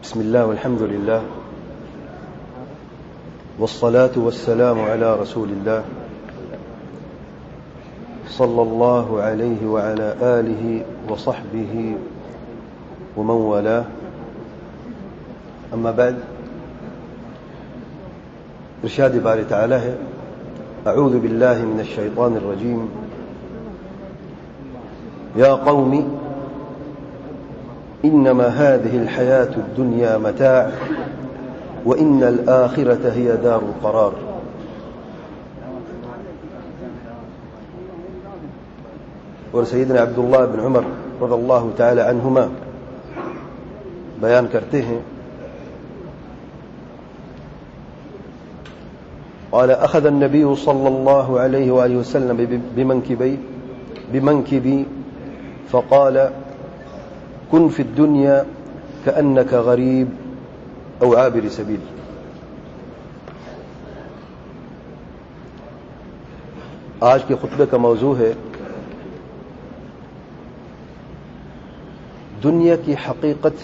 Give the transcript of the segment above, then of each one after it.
بسم الله والحمد لله والصلاة والسلام على رسول الله صلى الله عليه وعلى آله وصحبه ومن والاه أما بعد ارشاد باري تعالى أعوذ بالله من الشيطان الرجيم يا قوم إنما هذه الحياة الدنيا متاع وإن الآخرة هي دار القرار. اور سیدنا عبداللہ بن عمر رضی اللہ تعالی عنہما بیان کرتے ہیں قال أخذ النبي صلى الله عليه وآله وسلم بمنكبي فقال كن في الدنيا كأنك غريب أو عابر سبيل. آج کے خطبے کا موضوع ہے دنیا کی حقیقت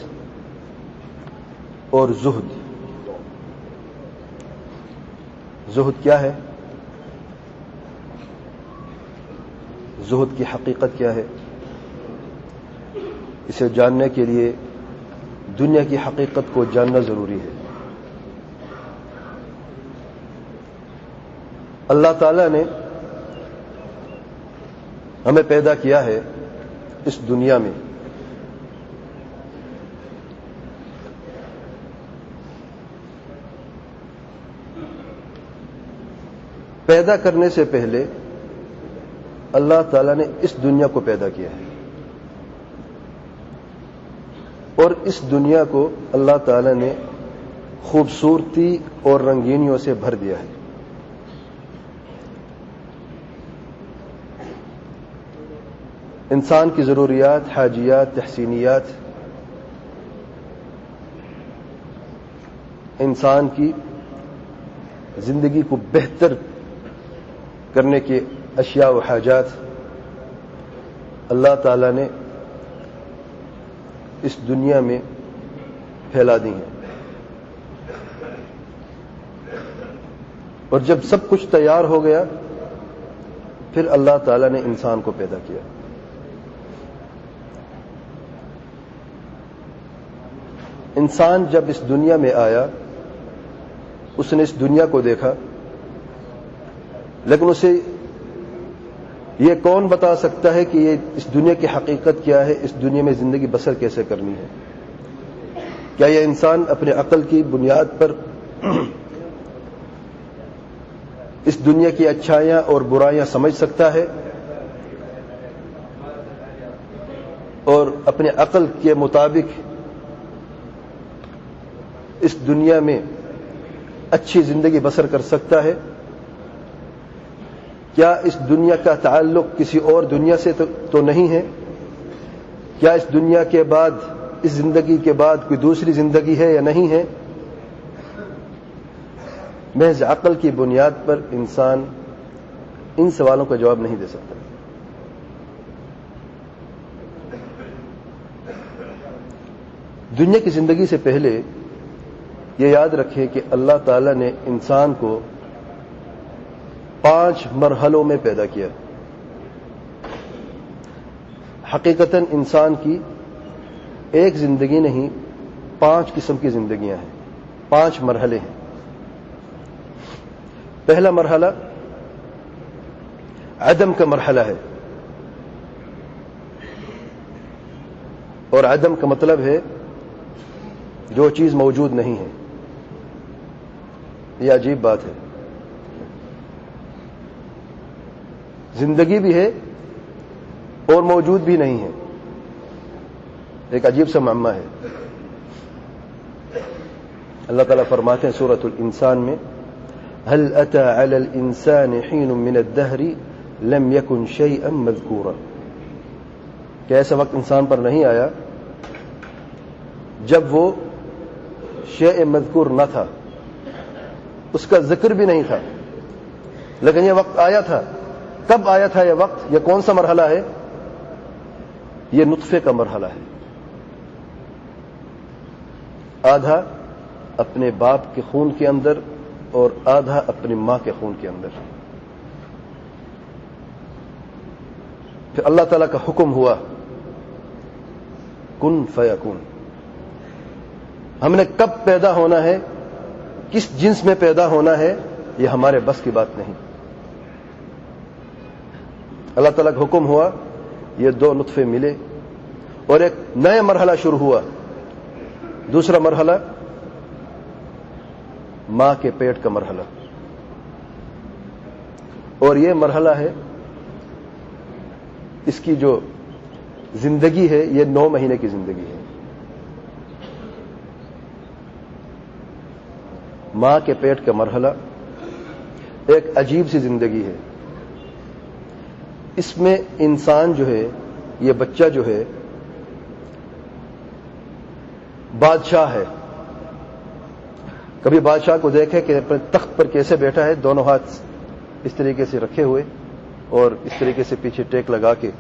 اور زہد. زہد کیا ہے؟ زہد کی حقیقت کیا ہے؟ اسے جاننے کے لیے دنیا کی حقیقت کو جاننا ضروری ہے. اللہ تعالی نے ہمیں پیدا کیا ہے اس دنیا میں پیدا کرنے سے پہلے اللہ تعالی نے اس دنیا کو پیدا کیا ہے اور اس دنیا کو اللہ تعالی نے خوبصورتی اور رنگینیوں سے بھر دیا ہے. انسان کی ضروریات، حاجیات، تحسینیات انسان کی زندگی کو بہتر کرنے کے اشیاء و حاجات اللہ تعالی نے اس دنیا میں پھیلا دی ہیں. اور جب سب کچھ تیار ہو گیا پھر اللہ تعالی نے انسان کو پیدا کیا. انسان جب اس دنیا میں آیا اس نے اس دنیا کو دیکھا، لیکن اسے یہ کون بتا سکتا ہے کہ یہ اس دنیا کی حقیقت کیا ہے، اس دنیا میں زندگی بسر کیسے کرنی ہے؟ کیا یہ انسان اپنے عقل کی بنیاد پر اس دنیا کی اچھائیاں اور برائیاں سمجھ سکتا ہے اور اپنے عقل کے مطابق اس دنیا میں اچھی زندگی بسر کر سکتا ہے؟ کیا اس دنیا کا تعلق کسی اور دنیا سے تو نہیں ہے؟ کیا اس دنیا کے بعد، اس زندگی کے بعد کوئی دوسری زندگی ہے یا نہیں ہے؟ محض عقل کی بنیاد پر انسان ان سوالوں کا جواب نہیں دے سکتا. دنیا کی زندگی سے پہلے یہ یاد رکھیں کہ اللہ تعالی نے انسان کو 5 مرحلوں میں پیدا کیا. حقیقتاً انسان کی ایک زندگی نہیں، 5 قسم کی زندگیاں ہیں، 5 مرحلے ہیں. پہلا مرحلہ عدم کا مرحلہ ہے، اور عدم کا مطلب ہے جو چیز موجود نہیں ہے. یہ عجیب بات ہے. زندگی بھی ہے اور موجود بھی نہیں ہے. ایک عجیب سا معمہ ہے. اللہ تعالیٰ فرماتے ہیں سورۃ الانسان میں هل اتى على الانسان حين من الدهر لم يكن شيئا مذكورا. کہ ایسا وقت انسان پر نہیں آیا جب وہ شیء مذکور نہ تھا، اس کا ذکر بھی نہیں تھا، لیکن یہ وقت آیا تھا. کب آیا تھا یہ وقت؟ یہ کون سا مرحلہ ہے؟ یہ نطفے کا مرحلہ ہے. آدھا اپنے باپ کے خون کے اندر اور آدھا اپنی ماں کے خون کے اندر. پھر اللہ تعالیٰ کا حکم ہوا کن فیکون. ہم نے کب پیدا ہونا ہے، کس جنس میں پیدا ہونا ہے، یہ ہمارے بس کی بات نہیں. اللہ تعالیٰ کا حکم ہوا، یہ 2 نطفے ملے اور ایک نیا مرحلہ شروع ہوا. دوسرا مرحلہ ماں کے پیٹ کا مرحلہ، اور یہ مرحلہ ہے، اس کی جو زندگی ہے یہ 9 مہینے کی زندگی ہے. ماں کے پیٹ کا مرحلہ ایک عجیب سی زندگی ہے. اس میں انسان جو ہے، یہ بچہ جو ہے بادشاہ ہے. کبھی بادشاہ کو دیکھے کہ اپنے تخت پر کیسے بیٹھا ہے، دونوں ہاتھ اس طریقے سے رکھے ہوئے اور اس طریقے سے پیچھے ٹیک لگا کے.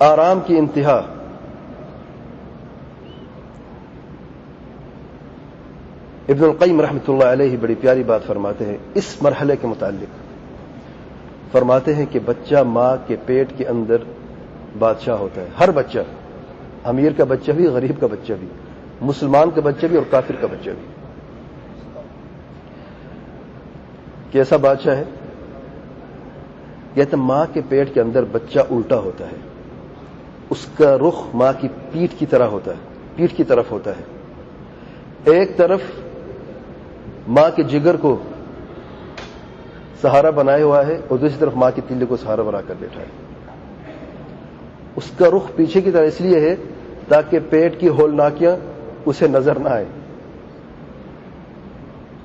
آرام کی انتہا. ابن القیم رحمۃ اللہ علیہ بڑی پیاری بات فرماتے ہیں اس مرحلے کے متعلق. فرماتے ہیں کہ بچہ ماں کے پیٹ کے اندر بادشاہ ہوتا ہے. ہر بچہ، امیر کا بچہ بھی، غریب کا بچہ بھی، مسلمان کا بچہ بھی اور کافر کا بچہ بھی. کیسا بادشاہ ہے؟ کہتے ماں کے پیٹ کے اندر بچہ الٹا ہوتا ہے، اس کا رخ ماں کی پیٹھ کی طرح ہوتا ہے، پیٹھ کی طرف ہوتا ہے. ایک طرف ماں کے جگر کو سہارا بنائے ہوا ہے اور دوسری طرف ماں کی تلے کو سہارا بنا کر بیٹھا ہے. اس کا رخ پیچھے کی طرح اس لیے ہے تاکہ پیٹ کی ہولناکیاں اسے نظر نہ آئے.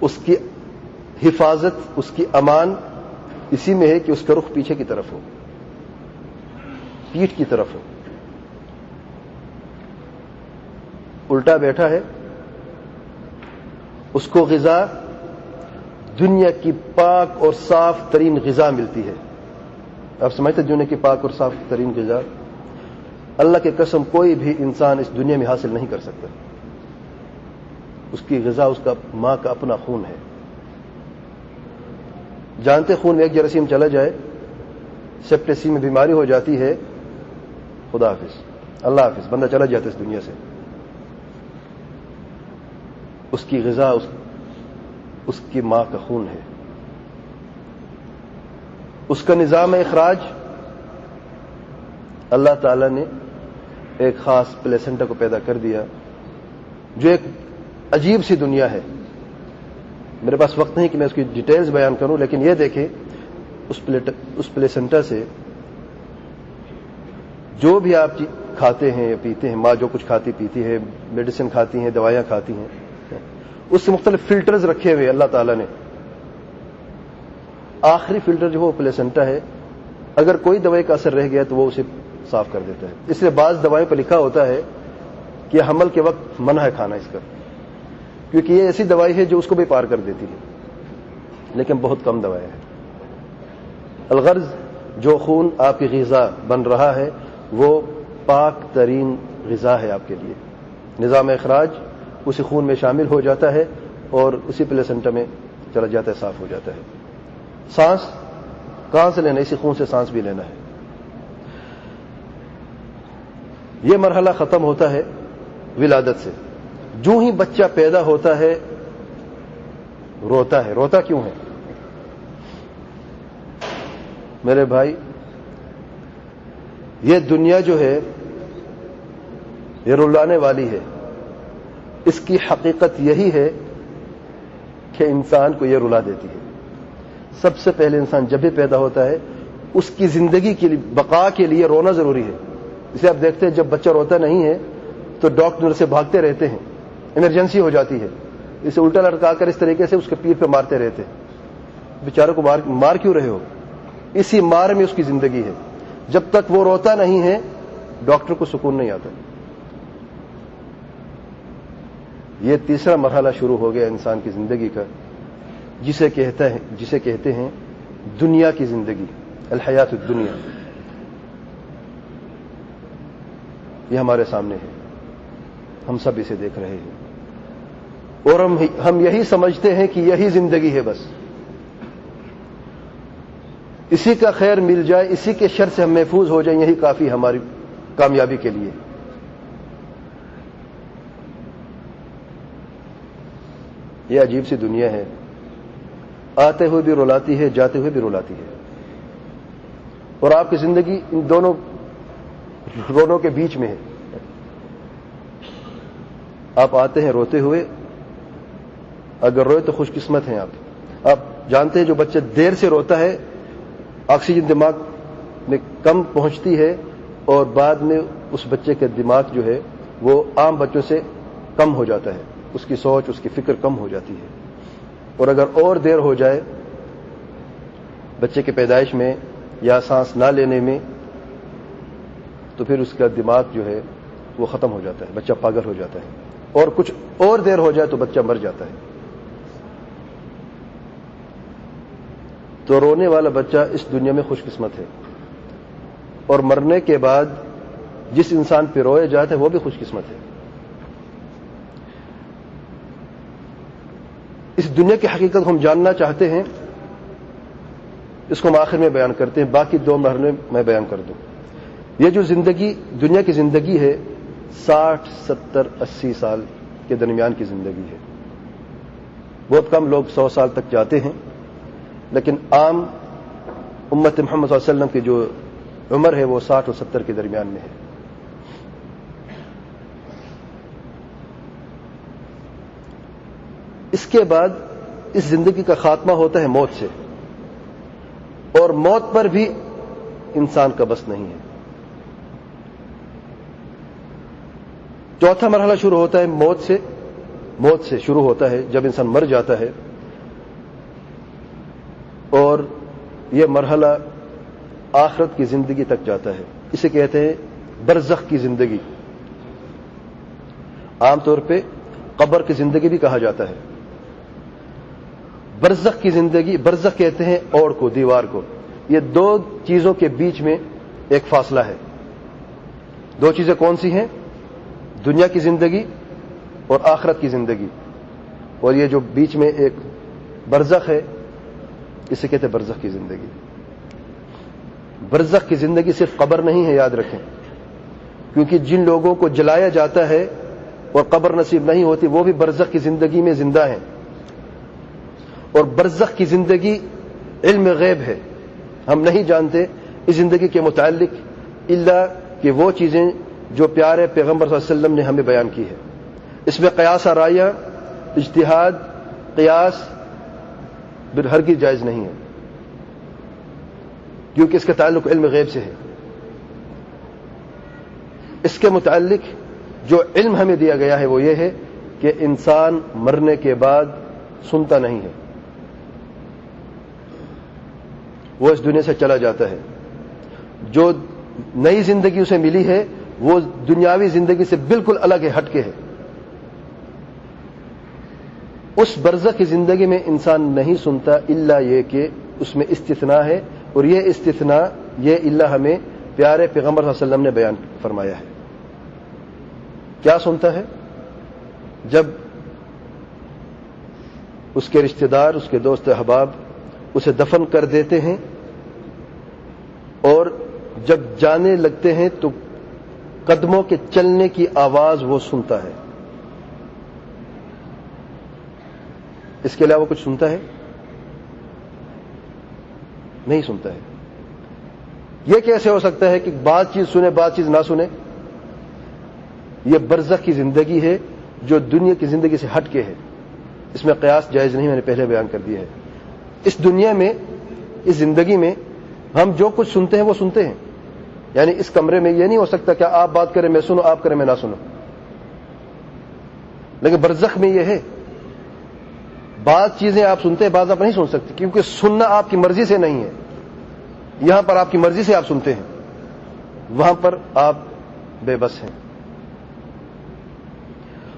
اس کی حفاظت، اس کی امان اسی میں ہے کہ اس کا رخ پیچھے کی طرف ہو، پیٹھ کی طرف ہو. الٹا بیٹھا ہے. اس کو غذا دنیا کی پاک اور صاف ترین غذا ملتی ہے. آپ سمجھتے دنیا کی پاک اور صاف ترین غذا اللہ کی قسم کوئی بھی انسان اس دنیا میں حاصل نہیں کر سکتا. اس کی غذا اس کا ماں کا اپنا خون ہے. جانتے خون میں ایک جراثیم چلا جائے، سیپٹیسی میں بیماری ہو جاتی ہے، خدا حافظ، اللہ حافظ، بندہ چلا جاتا ہے اس دنیا سے. اس کی غذا اس کی ماں کا خون ہے. اس کا نظام اخراج اللہ تعالی نے ایک خاص پلیسنٹا کو پیدا کر دیا جو ایک عجیب سی دنیا ہے. میرے پاس وقت نہیں کہ میں اس کی ڈیٹیلز بیان کروں، لیکن یہ دیکھیں اس پلیسنٹا سے جو بھی آپ کھاتے ہیں یا پیتے ہیں، ماں جو کچھ کھاتی پیتی ہے، میڈیسن کھاتی ہیں، دوائیاں کھاتی ہیں، اس سے مختلف فلٹرز رکھے ہوئے اللہ تعالیٰ نے. آخری فلٹر جو وہ پلیسنٹا ہے، اگر کوئی دوائی کا اثر رہ گیا تو وہ اسے صاف کر دیتا ہے. اس لیے بعض دوائیوں پہ لکھا ہوتا ہے کہ حمل کے وقت منع ہے کھانا اس کا، کیونکہ یہ ایسی دوائی ہے جو اس کو بھی پار کر دیتی ہے، لیکن بہت کم دوائیں ہیں. الغرض جو خون آپ کی غذا بن رہا ہے وہ پاک ترین غذا ہے آپ کے لیے. نظام اخراج اسی خون میں شامل ہو جاتا ہے اور اسی پلیسنٹا میں چلا جاتا ہے، صاف ہو جاتا ہے. سانس کہاں سے لینا؟ اسی خون سے سانس بھی لینا ہے. یہ مرحلہ ختم ہوتا ہے ولادت سے. جو ہی بچہ پیدا ہوتا ہے روتا ہے. روتا کیوں ہے میرے بھائی؟ یہ دنیا جو ہے یہ رلانے والی ہے. اس کی حقیقت یہی ہے کہ انسان کو یہ رلا دیتی ہے. سب سے پہلے انسان جب بھی پیدا ہوتا ہے اس کی زندگی کے لیے، بقا کے لیے رونا ضروری ہے. اسے آپ دیکھتے ہیں جب بچہ روتا نہیں ہے تو ڈاکٹر سے بھاگتے رہتے ہیں، ایمرجنسی ہو جاتی ہے، اسے الٹا لٹکا کر اس طریقے سے اس کے پیر پہ مارتے رہتے ہیں. بیچاروں کو مار کیوں رہے ہو؟ اسی مار میں اس کی زندگی ہے. جب تک وہ روتا نہیں ہے ڈاکٹر کو سکون نہیں آتا. یہ تیسرا مرحلہ شروع ہو گیا انسان کی زندگی کا، جسے کہتے ہیں دنیا کی زندگی. الحیات الدنیا، یہ ہمارے سامنے ہے، ہم سب اسے دیکھ رہے ہیں، اور ہم یہی سمجھتے ہیں کہ یہی زندگی ہے، بس اسی کا خیر مل جائے، اسی کے شر سے ہم محفوظ ہو جائیں، یہی کافی ہماری کامیابی کے لیے۔ یہ عجیب سی دنیا ہے، آتے ہوئے بھی رلاتی ہے، جاتے ہوئے بھی رلاتی ہے، اور آپ کی زندگی ان دونوں رونوں کے بیچ میں ہے۔ آپ آتے ہیں روتے ہوئے، اگر روئے تو خوش قسمت ہیں آپ جانتے ہیں جو بچہ دیر سے روتا ہے آکسیجن دماغ میں کم پہنچتی ہے، اور بعد میں اس بچے کا دماغ جو ہے وہ عام بچوں سے کم ہو جاتا ہے، اس کی سوچ، اس کی فکر کم ہو جاتی ہے۔ اور اگر اور دیر ہو جائے بچے کے پیدائش میں یا سانس نہ لینے میں، تو پھر اس کا دماغ جو ہے وہ ختم ہو جاتا ہے، بچہ پاگل ہو جاتا ہے، اور کچھ اور دیر ہو جائے تو بچہ مر جاتا ہے۔ تو رونے والا بچہ اس دنیا میں خوش قسمت ہے، اور مرنے کے بعد جس انسان پہ رویا جاتا ہے وہ بھی خوش قسمت ہے۔ اس دنیا کی حقیقت ہم جاننا چاہتے ہیں، اس کو ہم آخر میں بیان کرتے ہیں، باقی 2 مرحلے میں بیان کر دوں۔ یہ جو زندگی، دنیا کی زندگی ہے، 60 70 80 سال کے درمیان کی زندگی ہے۔ بہت کم لوگ 100 سال تک جاتے ہیں، لیکن عام امت محمد صلی اللہ علیہ وسلم کی جو عمر ہے وہ 60 اور 70 کے درمیان میں ہے۔ اس کے بعد اس زندگی کا خاتمہ ہوتا ہے موت سے، اور موت پر بھی انسان کا بس نہیں ہے۔ چوتھا مرحلہ شروع ہوتا ہے موت سے شروع ہوتا ہے جب انسان مر جاتا ہے، اور یہ مرحلہ آخرت کی زندگی تک جاتا ہے۔ اسے کہتے ہیں برزخ کی زندگی، عام طور پہ قبر کی زندگی بھی کہا جاتا ہے۔ برزخ کی زندگی، برزخ کہتے ہیں اوڑ کو، دیوار کو۔ یہ 2 چیزوں کے بیچ میں ایک فاصلہ ہے۔ 2 چیزیں کون سی ہیں؟ دنیا کی زندگی اور آخرت کی زندگی، اور یہ جو بیچ میں ایک برزخ ہے، اسے کہتے ہیں برزخ کی زندگی۔ برزخ کی زندگی صرف قبر نہیں ہے، یاد رکھیں، کیونکہ جن لوگوں کو جلایا جاتا ہے اور قبر نصیب نہیں ہوتی وہ بھی برزخ کی زندگی میں زندہ ہیں، اور برزخ کی زندگی علم غیب ہے، ہم نہیں جانتے اس زندگی کے متعلق الا کہ وہ چیزیں جو پیارے پیغمبر صلی اللہ علیہ وسلم نے ہمیں بیان کی ہے۔ اس میں قیاس رائیہ، اجتہاد، قیاس ہرگز جائز نہیں ہے، کیونکہ اس کا تعلق علم غیب سے ہے۔ اس کے متعلق جو علم ہمیں دیا گیا ہے وہ یہ ہے کہ انسان مرنے کے بعد سنتا نہیں ہے، وہ اس دنیا سے چلا جاتا ہے۔ جو نئی زندگی اسے ملی ہے وہ دنیاوی زندگی سے بالکل الگ ہے، ہٹ کے ہے۔ اس برزخ کی زندگی میں انسان نہیں سنتا الا یہ کہ اس میں استثناء ہے، اور یہ استثناء، یہ الا ہمیں پیارے پیغمبر صلی اللہ علیہ وسلم نے بیان فرمایا ہے۔ کیا سنتا ہے؟ جب اس کے رشتہ دار، اس کے دوست احباب اسے دفن کر دیتے ہیں، اور جب جانے لگتے ہیں تو قدموں کے چلنے کی آواز وہ سنتا ہے۔ اس کے علاوہ کچھ سنتا ہے؟ نہیں سنتا ہے۔ یہ کیسے ہو سکتا ہے کہ بعض چیز سنے بعض چیز نہ سنے؟ یہ برزخ کی زندگی ہے جو دنیا کی زندگی سے ہٹ کے ہے، اس میں قیاس جائز نہیں، میں نے پہلے بیان کر دیا ہے۔ اس دنیا میں، اس زندگی میں ہم جو کچھ سنتے ہیں وہ سنتے ہیں، یعنی اس کمرے میں یہ نہیں ہو سکتا کہ آپ بات کریں میں سنوں، آپ کریں میں نہ سنوں، لیکن برزخ میں یہ ہے، بعض چیزیں آپ سنتے ہیں بعض آپ نہیں سن سکتے، کیونکہ سننا آپ کی مرضی سے نہیں ہے۔ یہاں پر آپ کی مرضی سے آپ سنتے ہیں، وہاں پر آپ بے بس ہیں۔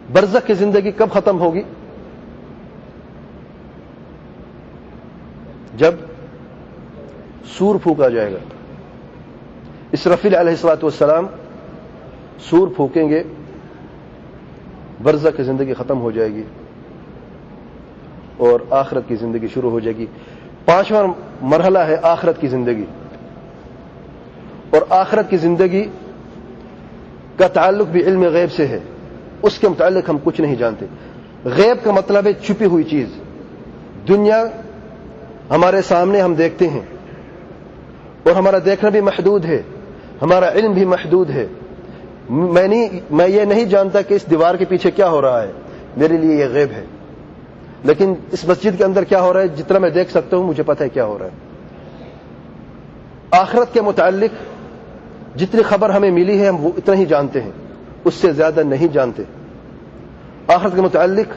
برزخ کی زندگی کب ختم ہوگی؟ جب سور پھونکا جائے گا. اسرافیل علیہ الصلوۃ والسلام سور پھونکیں گے, برزخ کی زندگی ختم ہو جائے گی اور آخرت کی زندگی شروع ہو جائے گی. 5واں مرحلہ ہے آخرت کی زندگی, اور آخرت کی زندگی کا تعلق بھی علم غیب سے ہے. اس کے متعلق ہم کچھ نہیں جانتے. غیب کا مطلب ہے چھپی ہوئی چیز. دنیا ہمارے سامنے ہم دیکھتے ہیں اور ہمارا دیکھنا بھی محدود ہے, ہمارا علم بھی محدود ہے. میں یہ نہیں جانتا کہ اس دیوار کے پیچھے کیا ہو رہا ہے, میرے لیے یہ غیب ہے. لیکن اس مسجد کے اندر کیا ہو رہا ہے, جتنا میں دیکھ سکتا ہوں مجھے پتہ ہے کیا ہو رہا ہے. آخرت کے متعلق جتنی خبر ہمیں ملی ہے ہم وہ اتنا ہی جانتے ہیں, اس سے زیادہ نہیں جانتے. آخرت کے متعلق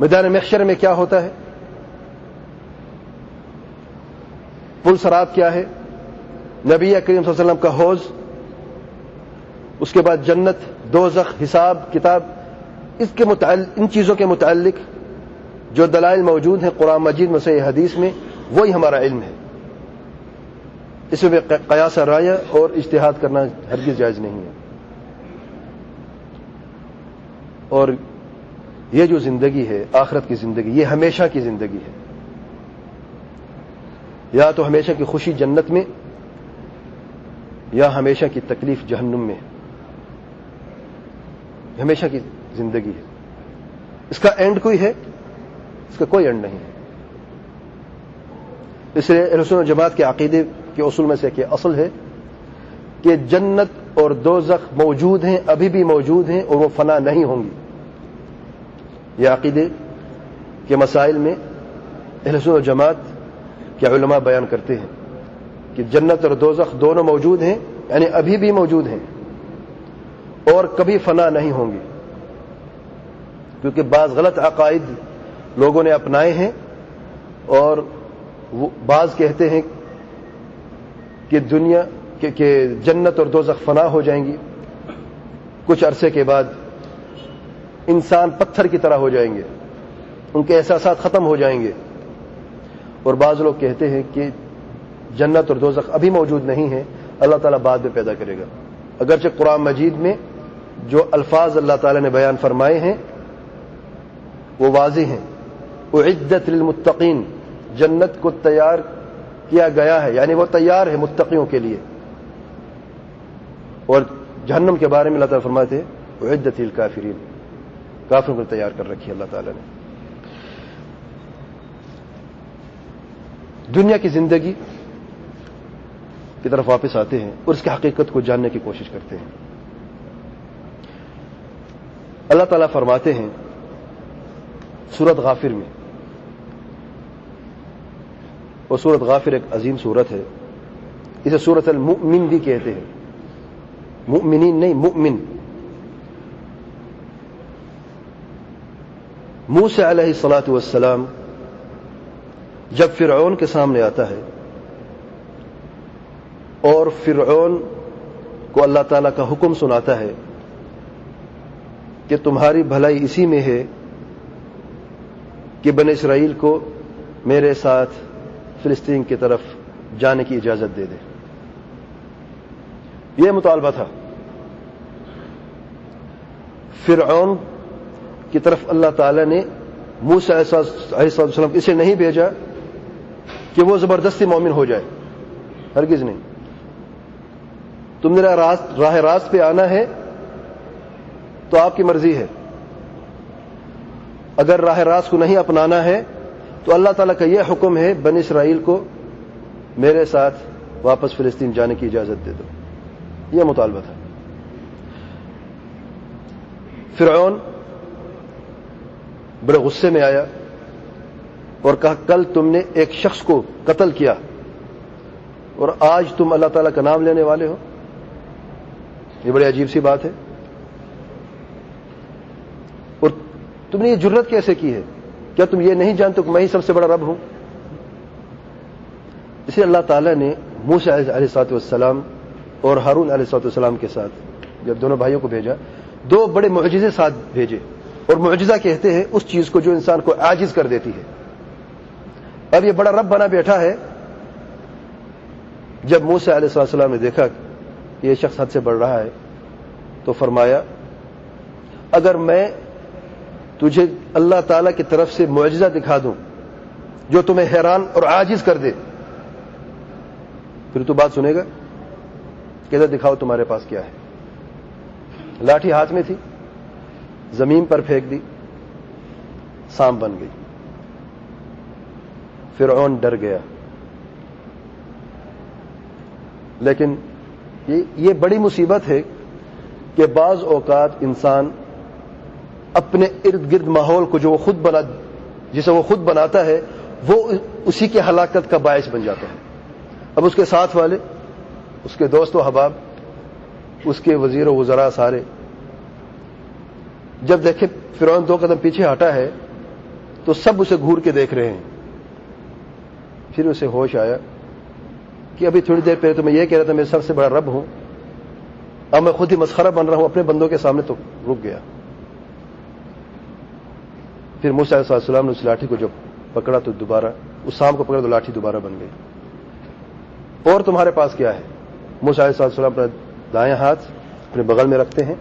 میدان محشر میں کیا ہوتا ہے, پل صراط کیا ہے, نبی کریم صلی اللہ علیہ وسلم کا حوض, اس کے بعد جنت, دوزخ, حساب کتاب, ان چیزوں کے متعلق جو دلائل موجود ہیں قرآن مجید میں صحیح حدیث میں, وہی ہمارا علم ہے. اس میں قیاس رائے اور اجتہاد کرنا ہرگز جائز نہیں ہے. اور یہ جو زندگی ہے آخرت کی زندگی, یہ ہمیشہ کی زندگی ہے. یا تو ہمیشہ کی خوشی جنت میں, یا ہمیشہ کی تکلیف جہنم میں. ہمیشہ کی زندگی ہے. اس کا اینڈ کوئی ہے؟ اس کا کوئی اینڈ نہیں ہے. اس لیے اہل سنت والجماعت کے عقیدے کے اصول میں سے ایک اصل ہے کہ جنت اور دوزخ موجود ہیں, ابھی بھی موجود ہیں, اور وہ فنا نہیں ہوں گی. یہ عقیدے کے مسائل میں اہل سنت والجماعت کے علماء بیان کرتے ہیں کہ جنت اور دوزخ دونوں موجود ہیں, یعنی ابھی بھی موجود ہیں اور کبھی فنا نہیں ہوں گی. کیونکہ بعض غلط عقائد لوگوں نے اپنائے ہیں, اور بعض کہتے ہیں کہ دنیا کہ جنت اور دوزخ فنا ہو جائیں گی, کچھ عرصے کے بعد انسان پتھر کی طرح ہو جائیں گے, ان کے احساسات ختم ہو جائیں گے. اور بعض لوگ کہتے ہیں کہ جنت اور دوزخ ابھی موجود نہیں ہیں, اللہ تعالیٰ بعد میں پیدا کرے گا. اگرچہ قرآن مجید میں جو الفاظ اللہ تعالیٰ نے بیان فرمائے ہیں وہ واضح ہیں. اعدت للمتقین, جنت کو تیار کیا گیا ہے, یعنی وہ تیار ہے متقیوں کے لیے. اور جہنم کے بارے میں اللہ تعالیٰ فرماتے ہیں اعدت للکافرین, کافروں کو تیار کر رکھی ہے اللہ تعالیٰ نے. دنیا کی زندگی کی طرف واپس آتے ہیں اور اس کی حقیقت کو جاننے کی کوشش کرتے ہیں. اللہ تعالیٰ فرماتے ہیں سورۃ غافر میں, اور سورۃ غافر ایک عظیم سورت ہے, اسے سورۃ المؤمن بھی کہتے ہیں, مؤمنین نہیں, مؤمن. موسیٰ علیہ الصلاۃ والسلام جب فرعون کے سامنے آتا ہے اور فرعون کو اللہ تعالیٰ کا حکم سناتا ہے کہ تمہاری بھلائی اسی میں ہے کہ بنی اسرائیل کو میرے ساتھ فلسطین کی طرف جانے کی اجازت دے دے. یہ مطالبہ تھا. فرعون کی طرف اللہ تعالیٰ نے موسیٰ علیہ السلام اسے نہیں بھیجا کہ وہ زبردستی مومن ہو جائے, ہرگز نہیں. تم نے راہ راست پہ آنا ہے تو آپ کی مرضی ہے, اگر راہ راست کو نہیں اپنانا ہے تو اللہ تعالیٰ کا یہ حکم ہے بنی اسرائیل کو میرے ساتھ واپس فلسطین جانے کی اجازت دے دو. یہ مطالبہ تھا. فرعون بڑے غصے میں آیا اور کہا کل تم نے ایک شخص کو قتل کیا اور آج تم اللہ تعالیٰ کا نام لینے والے ہو. یہ بڑی عجیب سی بات ہے. اور تم نے یہ جرت کیسے کی ہے؟ کیا تم یہ نہیں جانتے کہ میں ہی سب سے بڑا رب ہوں؟ اس لیے اللہ تعالیٰ نے موسیٰ علیہ السلام اور ہارون علیہ السلام کے ساتھ جب دونوں بھائیوں کو بھیجا, دو بڑے معجزے ساتھ بھیجے. اور معجزہ کہتے ہیں اس چیز کو جو انسان کو عاجز کر دیتی ہے. اب یہ بڑا رب بنا بیٹھا ہے جب موسیٰ علیہ السلام نے دیکھا کہ یہ شخص حد سے بڑھ رہا ہے تو فرمایا اگر میں تجھے اللہ تعالیٰ کی طرف سے معجزہ دکھا دوں جو تمہیں حیران اور عاجز کر دے پھر تو بات سنے گا؟ کہتا دکھاؤ تمہارے پاس کیا ہے۔ لاٹھی ہاتھ میں تھی، زمین پر پھینک دی، سانپ بن گئی۔ فرعون ڈر گیا، لیکن یہ بڑی مصیبت ہے کہ بعض اوقات انسان اپنے ارد گرد ماحول کو جو وہ جسے وہ خود بناتا ہے وہ اسی کے ہلاکت کا باعث بن جاتا ہے۔ اب اس کے ساتھ والے، اس کے دوست و احباب، اس کے وزیر و وزراء سارے جب دیکھے فرعون 2 قدم پیچھے ہٹا ہے تو سب اسے گھور کے دیکھ رہے ہیں۔ پھر اسے ہوش آیا کہ ابھی تھوڑی دیر پہلے تو میں یہ کہہ رہا تھا میں سب سے بڑا رب ہوں، اب میں خود ہی مسخرہ بن رہا ہوں اپنے بندوں کے سامنے، تو رک گیا۔ پھر موسیٰ علیہ السلام نے اس لاٹھی کو جب پکڑا تو دوبارہ اس سانپ کو پکڑا تو لاٹھی دوبارہ بن گئی۔ اور تمہارے پاس کیا ہے؟ موسیٰ علیہ السلام اپنا دائیں ہاتھ اپنے بغل میں رکھتے ہیں،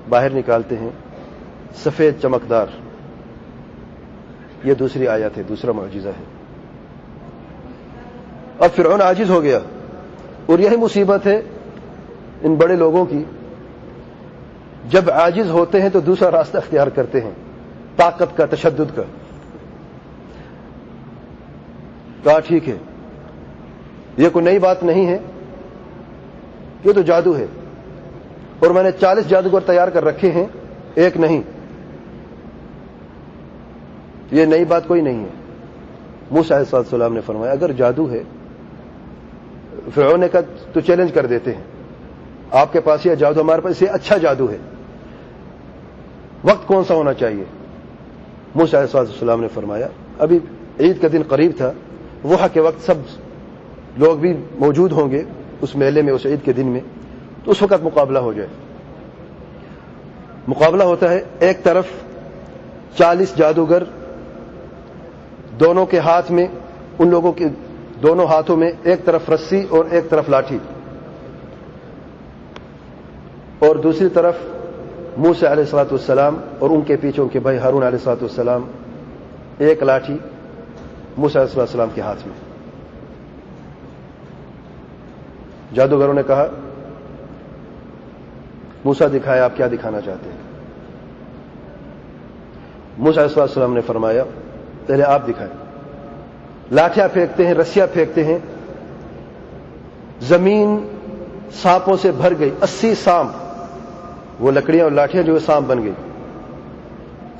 باہر نکالتے ہیں سفید چمکدار۔ یہ دوسری آیت ہے، دوسرا معجزہ ہے۔ اب فرعون عاجز ہو گیا، اور یہی مصیبت ہے ان بڑے لوگوں کی، جب عاجز ہوتے ہیں تو دوسرا راستہ اختیار کرتے ہیں، طاقت کا، تشدد کا۔ کہا ٹھیک ہے، یہ کوئی نئی بات نہیں ہے، یہ تو جادو ہے، اور میں نے 40 جادوگر تیار کر رکھے ہیں، ایک نہیں، یہ نئی بات کوئی نہیں ہے۔ موسیٰ علیہ السلام نے فرمایا اگر جادو ہے، فرعون نے کہا تو چیلنج کر دیتے ہیں، آپ کے پاس یہ جادو، ہمارے پاس یہ اچھا جادو ہے، وقت کون سا ہونا چاہیے؟ موسیٰ علیہ السلام نے فرمایا ابھی عید کا دن قریب تھا، وہاں کے وقت سب لوگ بھی موجود ہوں گے اس میلے میں، اس عید کے دن میں، تو اس وقت مقابلہ ہو جائے۔ مقابلہ ہوتا ہے، ایک طرف 40 جادوگر، دونوں کے ہاتھ میں، ان لوگوں کے دونوں ہاتھوں میں ایک طرف رسی اور ایک طرف لاٹھی، اور دوسری طرف موسیٰ علیہ السلام اور ان کے پیچھے ان کے بھائی ہارون علیہ السلام، ایک لاٹھی موسیٰ علیہ السلام کے ہاتھ میں۔ جادوگروں نے کہا موسیٰ دکھائے آپ کیا دکھانا چاہتے ہیں؟ موسیٰ علیہ السلام نے فرمایا پہلے آپ دکھائیں۔ لاٹھیاں پھینکتے ہیں، رسیاں پھینکتے ہیں، زمین سانپوں سے بھر گئی، 80 سانپ، وہ لکڑیاں اور لاٹھیاں جو سانپ بن گئی،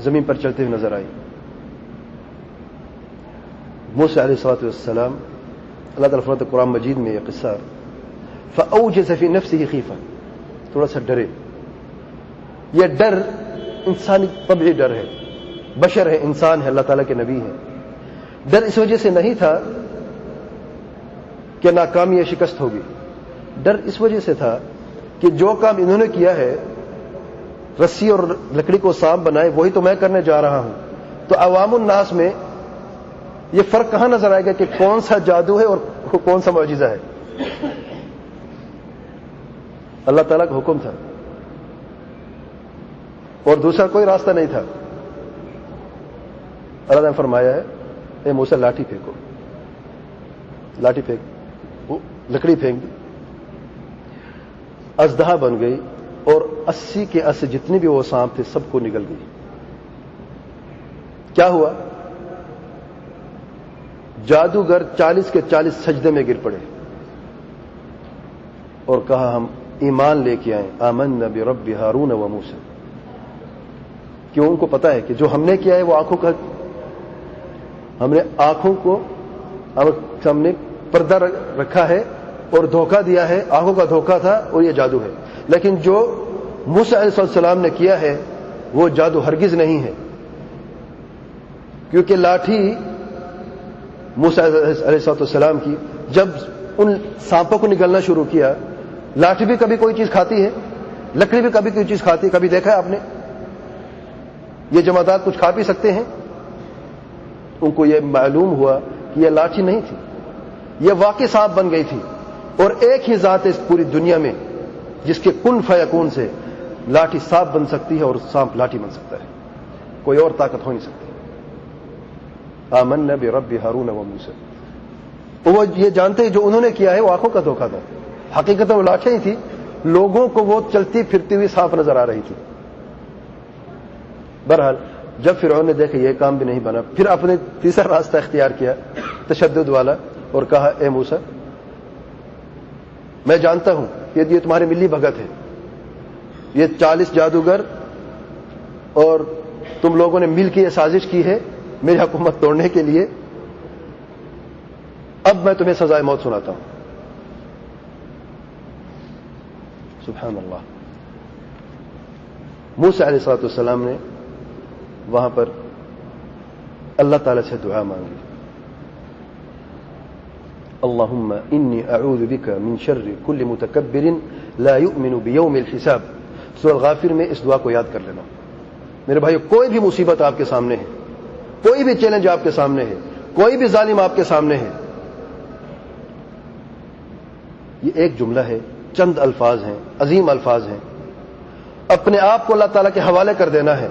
زمین پر چلتے ہوئے نظر آئی۔ موسیٰ علیہ السلام، اللہ تعالیٰ فرماتا ہے قرآن مجید میں یہ قصہ، فأوجس فی نفسہ خیفہ، تھوڑا سا ڈرے۔ یہ ڈر انسانی طبعی ڈر ہے، بشر ہے، انسان ہے، اللہ تعالیٰ کے نبی ہیں۔ ڈر اس وجہ سے نہیں تھا کہ ناکامی یا شکست ہوگی، ڈر اس وجہ سے تھا کہ جو کام انہوں نے کیا ہے، رسی اور لکڑی کو سانپ بنائے، وہی تو میں کرنے جا رہا ہوں۔ تو عوام الناس میں یہ فرق کہاں نظر آئے گا کہ کون سا جادو ہے اور کون سا معجزہ ہے؟ اللہ تعالیٰ کا حکم تھا اور دوسرا کوئی راستہ نہیں تھا۔ اللہ نے فرمایا ہے اے موسیٰ لاٹھی پھینکو، لاٹھی پھینک، وہ لکڑی پھینک دی، اژدہا بن گئی، اور 80 کے 80 جتنے بھی وہ سانپ تھے سب کو نگل گئی۔ کیا ہوا؟ جادوگر 40 کے 40 سجدے میں گر پڑے اور کہا ہم ایمان لے کے آئیں، آمنا برب ہارون و موسیٰ۔ کیوں؟ ان کو پتا ہے کہ جو ہم نے کیا ہے وہ آنکھوں کا، ہم نے آنکھوں کو ہم نے پردہ رکھا ہے اور دھوکہ دیا ہے، آنکھوں کا دھوکہ تھا اور یہ جادو ہے۔ لیکن جو موسیٰ علیہ السلام نے کیا ہے وہ جادو ہرگز نہیں ہے، کیونکہ لاٹھی موسیٰ علیہ السلام کی جب ان سانپوں کو نگلنا شروع کیا، لاٹھی بھی کبھی کوئی چیز کھاتی ہے، لکڑی بھی کبھی کوئی چیز کھاتی ہے، کبھی دیکھا ہے آپ نے؟ یہ جمادات کچھ کھا پی سکتے ہیں؟ ان کو یہ معلوم ہوا کہ یہ لاٹھی نہیں تھی، یہ واقعی سانپ بن گئی تھی، اور ایک ہی ذات ہے اس پوری دنیا میں جس کے کن فیکون سے لاٹھی سانپ بن سکتی ہے اور سانپ لاٹھی بن سکتا ہے. کوئی اور طاقت ہو نہیں سکتی. آمنا برب ہارون و موسیٰ. وہ یہ جانتے ہیں جو انہوں نے کیا ہے وہ آنکھوں کا دھوکہ تھا. حقیقت وہ لاٹھیں ہی تھی, لوگوں کو وہ چلتی پھرتی ہوئی سانپ نظر آ رہی تھی. بہرحال جب فرعون نے دیکھا یہ کام بھی نہیں بنا, پھر اپنے تیسرا راستہ اختیار کیا تشدد والا, اور کہا اے موسیٰ میں جانتا ہوں کہ یہ تمہارے ملی بھگت ہے, یہ 40 جادوگر اور تم لوگوں نے مل کے یہ سازش کی ہے میری حکومت توڑنے کے لیے. اب میں تمہیں سزائے موت سناتا ہوں. سبحان اللہ. موسیٰ علیہ السلام نے وہاں پر اللہ تعالی سے دعا مانگی, اللہم انی اعوذ بک من شر کل متکبر لا یؤمن بیوم الحساب. سورہ غافر میں اس دعا کو یاد کر لینا. میرے بھائیو, کوئی بھی مصیبت آپ کے سامنے ہے, کوئی بھی چیلنج آپ کے سامنے ہے, کوئی بھی ظالم آپ کے سامنے ہے, یہ ایک جملہ ہے, چند الفاظ ہیں, عظیم الفاظ ہیں. اپنے آپ کو اللہ تعالیٰ کے حوالے کر دینا ہے.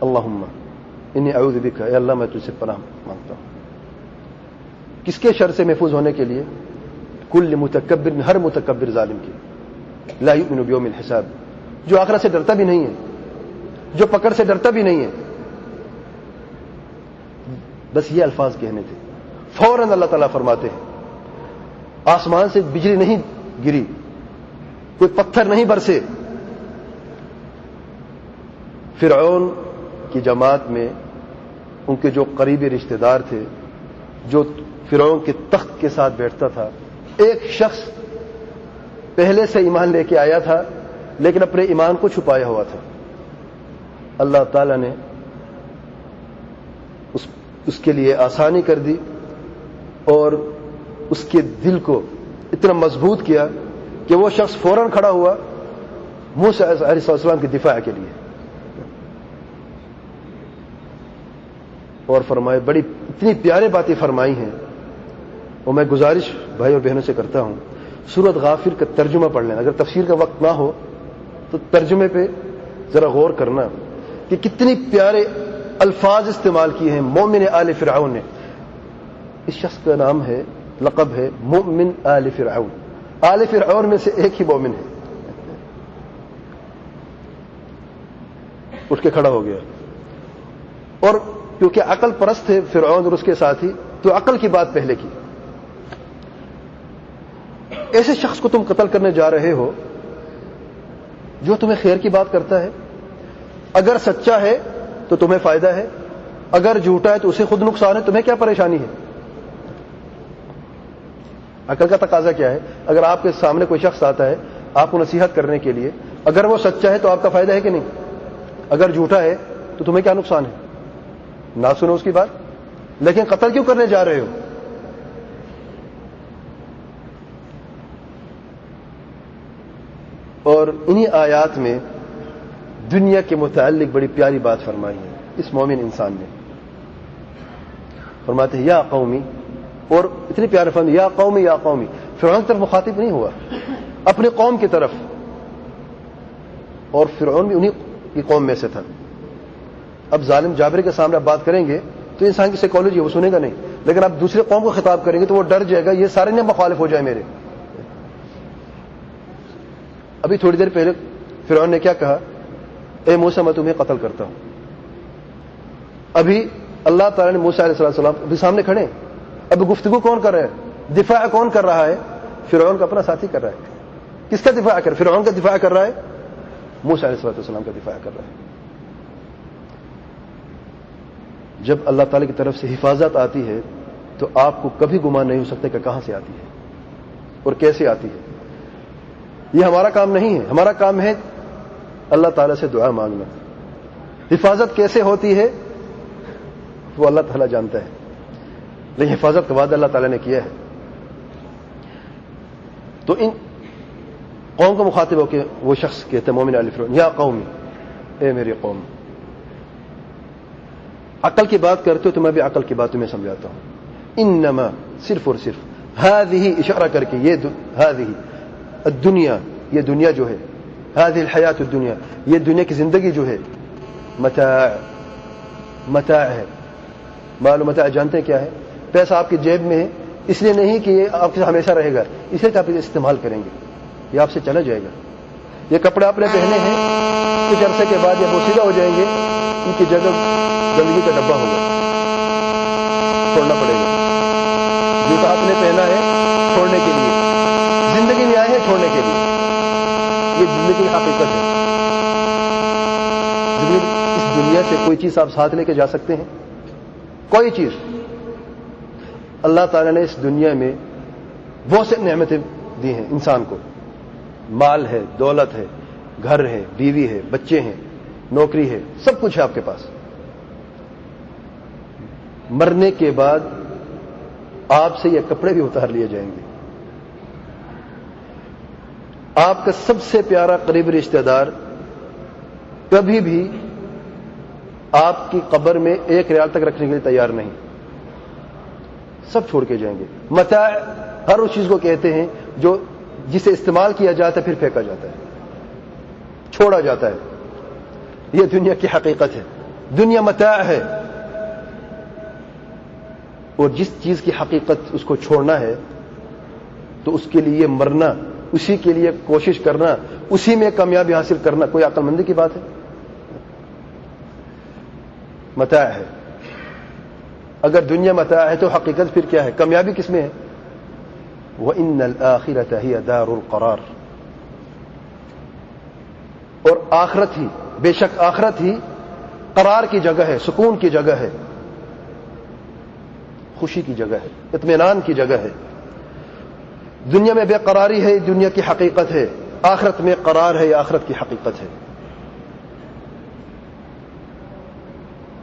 اللہم انی اعوذ بک, اے اللہ میں تجھ سے پناہ مانگتا ہوں. کس کے شر سے محفوظ ہونے کے لیے؟ کل متکبر, ہر متکبر ظالم کی. لا یؤمن بیوم الحساب, جو آخرت سے ڈرتا بھی نہیں ہے, جو پکڑ سے ڈرتا بھی نہیں ہے. بس یہ الفاظ کہنے تھے. فوراً اللہ تعالیٰ فرماتے ہیں آسمان سے بجلی نہیں گری, کوئی پتھر نہیں برسے. فرعون کی جماعت میں ان کے جو قریبی رشتہ دار تھے, جو فرعون کے تخت کے ساتھ بیٹھتا تھا, ایک شخص پہلے سے ایمان لے کے آیا تھا لیکن اپنے ایمان کو چھپایا ہوا تھا. اللہ تعالی نے اس کے لیے آسانی کر دی اور اس کے دل کو اتنا مضبوط کیا کہ وہ شخص فوراً کھڑا ہوا موسیٰ علیہ السلام کی دفاع کے لیے, اور فرمائے بڑی اتنی پیارے باتیں فرمائی ہیں. اور میں گزارش بھائی اور بہنوں سے کرتا ہوں, سورۃ غافر کا ترجمہ پڑھ لینا. اگر تفسیر کا وقت نہ ہو تو ترجمے پہ ذرا غور کرنا کہ کتنی پیارے الفاظ استعمال کیے ہیں مومن آل فرعون نے. اس شخص کا نام ہے, لقب ہے مومن آل فرعون. آل فرعون میں سے ایک ہی مومن ہے. اٹھ کے کھڑا ہو گیا, اور کیونکہ عقل پرست تھے فرعون اور اس کے ساتھی, تو عقل کی بات پہلے کی. ایسے شخص کو تم قتل کرنے جا رہے ہو جو تمہیں خیر کی بات کرتا ہے. اگر سچا ہے تو تمہیں فائدہ ہے, اگر جھوٹا ہے تو اسے خود نقصان ہے. تمہیں کیا پریشانی ہے؟ عقل کا تقاضا کیا ہے؟ اگر آپ کے سامنے کوئی شخص آتا ہے آپ کو نصیحت کرنے کے لیے, اگر وہ سچا ہے تو آپ کا فائدہ ہے کہ نہیں؟ اگر جھوٹا ہے تو تمہیں کیا نقصان ہے؟ نہ سنو اس کی بات. لیکن قتل کیوں کرنے جا رہے ہو؟ اور انہی آیات میں دنیا کے متعلق بڑی پیاری بات فرمائی ہے اس مومن انسان نے. فرماتے ہیں یا قومی, اور اتنی پیارے فرماتے یا قومی یا قومی. فرعون کی طرف مخاطب نہیں ہوا, اپنی قوم کی طرف, اور فرعون بھی انہی کی قوم میں سے تھا. اب ظالم جابر کے سامنے آپ بات کریں گے تو انسان کی سائیکالوجی وہ سنے گا نہیں, لیکن آپ دوسرے قوم کو خطاب کریں گے تو وہ ڈر جائے گا یہ سارے نہ مخالف ہو جائے میرے. ابھی تھوڑی دیر پہلے فرعون نے کیا کہا, اے موسیٰ میں تمہیں قتل کرتا ہوں. ابھی اللہ تعالیٰ نے موسیٰ علیہ السلام ابھی سامنے کھڑے, اب گفتگو کون کر رہا ہے, دفاع کون کر رہا ہے؟ فرعون کا اپنا ساتھی کر رہا ہے. کس کا دفاع کر؟ فرعون کا دفاع کر رہا ہے, موسیٰ علیہ السلام کا دفاع کر رہا ہے. جب اللہ تعالیٰ کی طرف سے حفاظت آتی ہے تو آپ کو کبھی گمان نہیں ہو سکتا کہ کہاں سے آتی ہے اور کیسے آتی ہے. یہ ہمارا کام نہیں ہے, ہمارا کام ہے اللہ تعالیٰ سے دعا مانگنا. حفاظت کیسے ہوتی ہے وہ اللہ تعالیٰ جانتا ہے, لیکن حفاظت کا وعدہ اللہ تعالیٰ نے کیا ہے. تو ان قوم کو مخاطب ہو کے وہ شخص کہتے ہیں مومن آل فرعون یا قومی, اے میری قوم. عقل کی بات کرتے ہو تو میں بھی عقل کی بات تمہیں سمجھاتا ہوں. انما, صرف اور صرف هذه اشارہ کر کے یہ هذه الدنیا، یہ دنیا جو ہے، هذه الحیات الدنیا، یہ دنیا کی زندگی جو ہے، متاع ہے. مال و متاع جانتے ہیں کیا ہے؟ پیسہ آپ کی جیب میں ہے، اس لیے نہیں کہ یہ آپ کے ساتھ ہمیشہ رہے گا، اس لیے کہ آپ اسے استعمال کریں گے، یہ آپ سے چلا جائے گا. یہ کپڑے آپ نے پہنے ہیں، کچھ عرصے کے بعد یہ بوسیدہ ہو جائیں گے، ان کی جگہ گندگی کا ڈبہ ہوگا، چھوڑنا پڑے گا. جوتا آپ نے پہنا ہے چھوڑنے کے لیے، زندگی میں آئے ہیں چھوڑنے کے لیے، یہ زندگی کی حقیقت ہے. اس دنیا سے کوئی چیز آپ ساتھ لے کے جا سکتے ہیں؟ کوئی چیز. اللہ تعالیٰ نے اس دنیا میں بہت سے نعمتیں دی ہیں انسان کو، مال ہے، دولت ہے، گھر ہے، بیوی ہے، بچے ہیں، نوکری ہے، سب کچھ ہے آپ کے پاس. مرنے کے بعد آپ سے یہ کپڑے بھی اتار لیے جائیں گے. آپ کا سب سے پیارا قریبی رشتہ دار کبھی بھی آپ کی قبر میں 1 ریال تک رکھنے کے لیے تیار نہیں، سب چھوڑ کے جائیں گے. متاع ہر اس چیز کو کہتے ہیں جو جسے استعمال کیا جاتا ہے پھر پھینکا جاتا ہے، چھوڑا جاتا ہے. یہ دنیا کی حقیقت ہے. دنیا متاع ہے، اور جس چیز کی حقیقت اس کو چھوڑنا ہے تو اس کے لیے مرنا، اسی کے لیے کوشش کرنا، اسی میں کامیابی حاصل کرنا کوئی عقل مندی کی بات ہے؟ متاع ہے. اگر دنیا متاع ہے تو حقیقت پھر کیا ہے؟ کامیابی کس میں ہے؟ وَإِنَّ الْآخِرَةَ هِيَ دَارُ الْقَرَارِ. اور آخرت ہی، بے شک آخرت ہی قرار کی جگہ ہے، سکون کی جگہ ہے، خوشی کی جگہ ہے، اطمینان کی جگہ ہے. دنیا میں بے قراری ہے، دنیا کی حقیقت ہے. آخرت میں قرار ہے، یہ آخرت کی حقیقت ہے.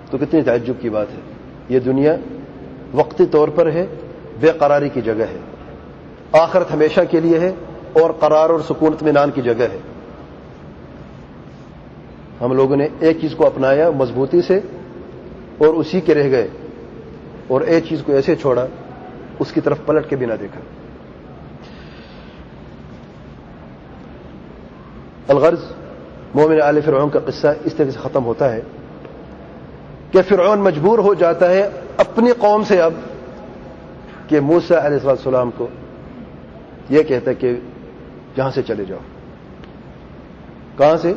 تو کتنی تعجب کی بات ہے. یہ دنیا وقتی طور پر ہے، بے قراری کی جگہ ہے. آخرت ہمیشہ کے لیے ہے، اور قرار اور سکون اطمینان کی جگہ ہے. ہم لوگوں نے ایک چیز کو اپنایا مضبوطی سے اور اسی کے رہ گئے، اور ایک چیز کو ایسے چھوڑا اس کی طرف پلٹ کے بھی نہ دیکھا. الغرض مومن آل فرعون کا قصہ اس طرح سے ختم ہوتا ہے کہ فرعون مجبور ہو جاتا ہے اپنی قوم سے اب کہ موسیٰ علیہ السلام کو یہ کہتا ہے کہ جہاں سے چلے جاؤ. کہاں سے؟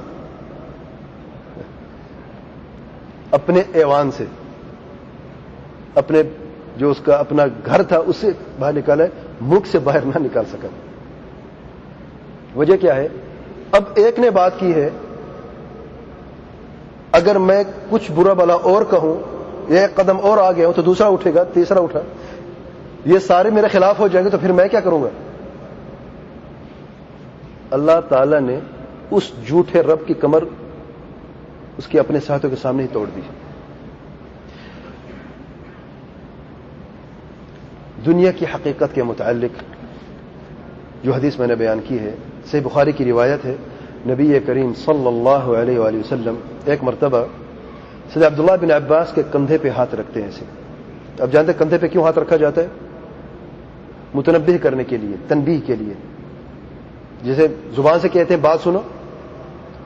اپنے ایوان سے، اپنے جو اس کا اپنا گھر تھا اس سے باہر نکالا ہے، ملک سے باہر نہ نکال سکا. وجہ کیا ہے؟ اب ایک نے بات کی ہے، اگر میں کچھ برا بلا اور کہوں، ایک قدم اور آ گیا ہوں تو دوسرا اٹھے گا، تیسرا اٹھا، یہ سارے میرے خلاف ہو جائیں گے تو پھر میں کیا کروں گا؟ اللہ تعالی نے اس جھوٹے رب کی کمر اس کے اپنے ساتھوں کے سامنے ہی توڑ دی. دنیا کی حقیقت کے متعلق جو حدیث میں نے بیان کی ہے، صحیح بخاری کی روایت ہے. نبی کریم صلی اللہ علیہ وآلہ وسلم ایک مرتبہ سید عبداللہ بن عباس کے کندھے پہ ہاتھ رکھتے ہیں ایسے. اب جانتے ہیں کندھے پہ کیوں ہاتھ رکھا جاتا ہے؟ متنبہ کرنے کے لیے، تنبیہ کے لیے. جیسے زبان سے کہتے ہیں بات سنو،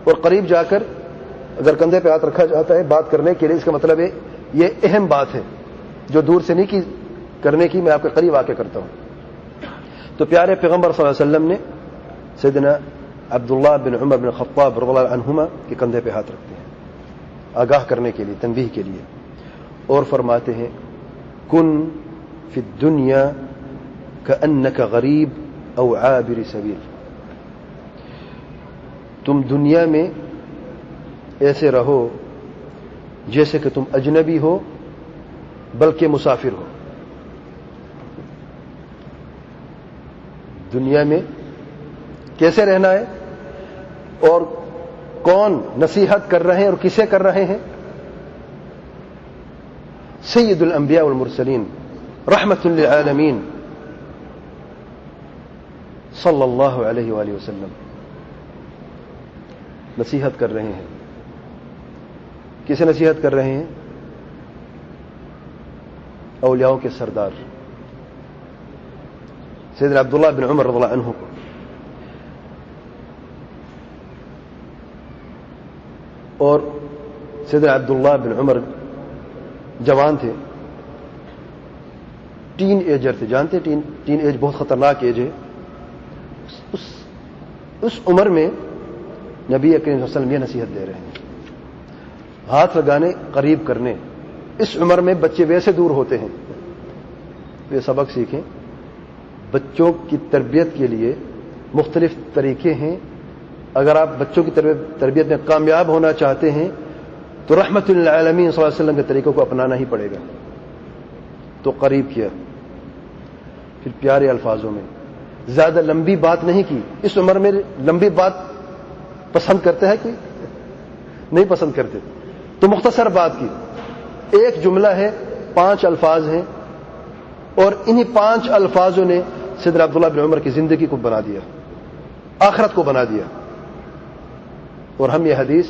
اور قریب جا کر اگر کندھے پہ ہاتھ رکھا جاتا ہے بات کرنے کے لیے، اس کا مطلب ہے یہ اہم بات ہے جو دور سے نہیں کی کرنے کی، میں آپ کے قریب آ کے کرتا ہوں. تو پیارے پیغمبر صلی اللہ علیہ وسلم نے سیدنا عبداللہ بن عمر بن خطاب رضی اللہ عنہما کے کندھے پہ ہاتھ رکھتے ہیں آگاہ کرنے کے لیے، تنبیہ کے لیے، اور فرماتے ہیں کن فی الدنیا کأنک غریب او عابر سبیل. تم دنیا میں ایسے رہو جیسے کہ تم اجنبی ہو بلکہ مسافر ہو. دنیا میں کیسے رہنا ہے اور کون نصیحت کر رہے ہیں اور کسے کر رہے ہیں؟ سید الانبیاء والمرسلین رحمت للعالمین صلی اللہ علیہ وآلہ وسلم نصیحت کر رہے ہیں. کسے نصیحت کر رہے ہیں؟ اولیاءوں کے سردار سیدنا عبداللہ بن عمر رضی اللہ عنہ کو. اور سیدنا عبداللہ بن عمر جوان تھے, ٹین ایجر تھے. جانتے ٹین ایج بہت خطرناک ایج ہے. اس عمر میں نبی کریم صلی اللہ علیہ وسلم یہ نصیحت دے رہے ہیں, ہاتھ لگانے, قریب کرنے. اس عمر میں بچے ویسے دور ہوتے ہیں. یہ سبق سیکھیں. بچوں کی تربیت کے لیے مختلف طریقے ہیں. اگر آپ بچوں کی تربیت میں کامیاب ہونا چاہتے ہیں تو رحمت للعالمین صلی اللہ علیہ وسلم کے طریقوں کو اپنانا ہی پڑے گا. تو قریب کیا, پھر پیارے الفاظوں میں, زیادہ لمبی بات نہیں کی. اس عمر میں لمبی بات پسند کرتے ہیں کوئی؟ نہیں پسند کرتے. تو مختصر بات کی. ایک جملہ ہے, 5 الفاظ ہیں, اور انہی 5 الفاظوں نے سیدنا عبداللہ بن عمر کی زندگی کو بنا دیا, آخرت کو بنا دیا. اور ہم یہ حدیث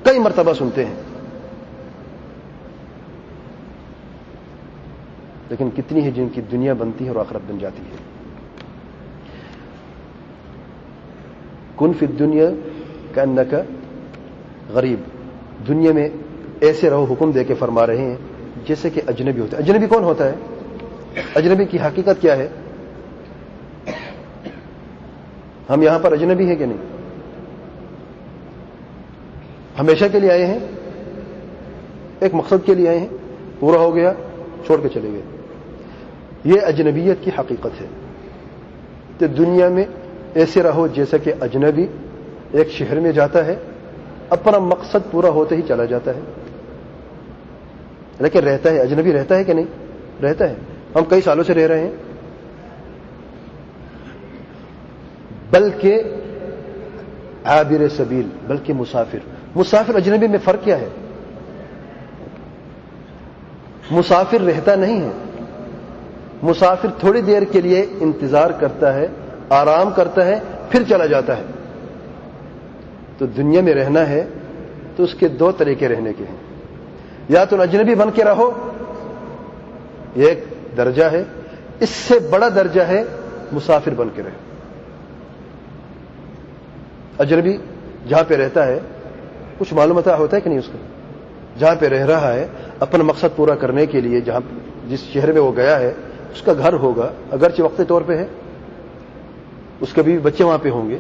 کئی مرتبہ سنتے ہیں, لیکن کتنی ہے جن کی دنیا بنتی ہے اور آخرت بن جاتی ہے. کن فی الدنیا کأنک غریب. دنیا میں ایسے رہو, حکم دے کے فرما رہے ہیں جیسے کہ اجنبی ہوتا ہے. اجنبی کون ہوتا ہے؟ اجنبی کی حقیقت کیا ہے؟ ہم یہاں پر اجنبی ہیں کہ نہیں؟ ہمیشہ کے لیے آئے ہیں, ایک مقصد کے لیے آئے ہیں, پورا ہو گیا چھوڑ کے چلے گئے. یہ اجنبیت کی حقیقت ہے. تو دنیا میں ایسے رہو جیسا کہ اجنبی ایک شہر میں جاتا ہے, اپنا مقصد پورا ہوتے ہی چلا جاتا ہے, لیکن رہتا ہے. اجنبی رہتا ہے کہ نہیں؟ رہتا ہے. ہم کئی سالوں سے رہ رہے ہیں. بلکہ عابر سبیل, بلکہ مسافر. مسافر اجنبی میں فرق کیا ہے؟ مسافر رہتا نہیں ہے. مسافر تھوڑی دیر کے لیے انتظار کرتا ہے, آرام کرتا ہے, پھر چلا جاتا ہے. تو دنیا میں رہنا ہے تو اس کے 2 طریقے رہنے کے ہیں. یا تو اجنبی بن کے رہو, یہ ایک درجہ ہے. اس سے بڑا درجہ ہے مسافر بن کے رہو. اجنبی جہاں پہ رہتا ہے کچھ معلومات ہوتا ہے کہ نہیں اس کا؟ جہاں پہ رہ رہا ہے اپنا مقصد پورا کرنے کے لیے, جس شہر میں وہ گیا ہے اس کا گھر ہوگا, اگرچہ وقتی طور پہ ہے. اس کے بھی بچے وہاں پہ ہوں گے,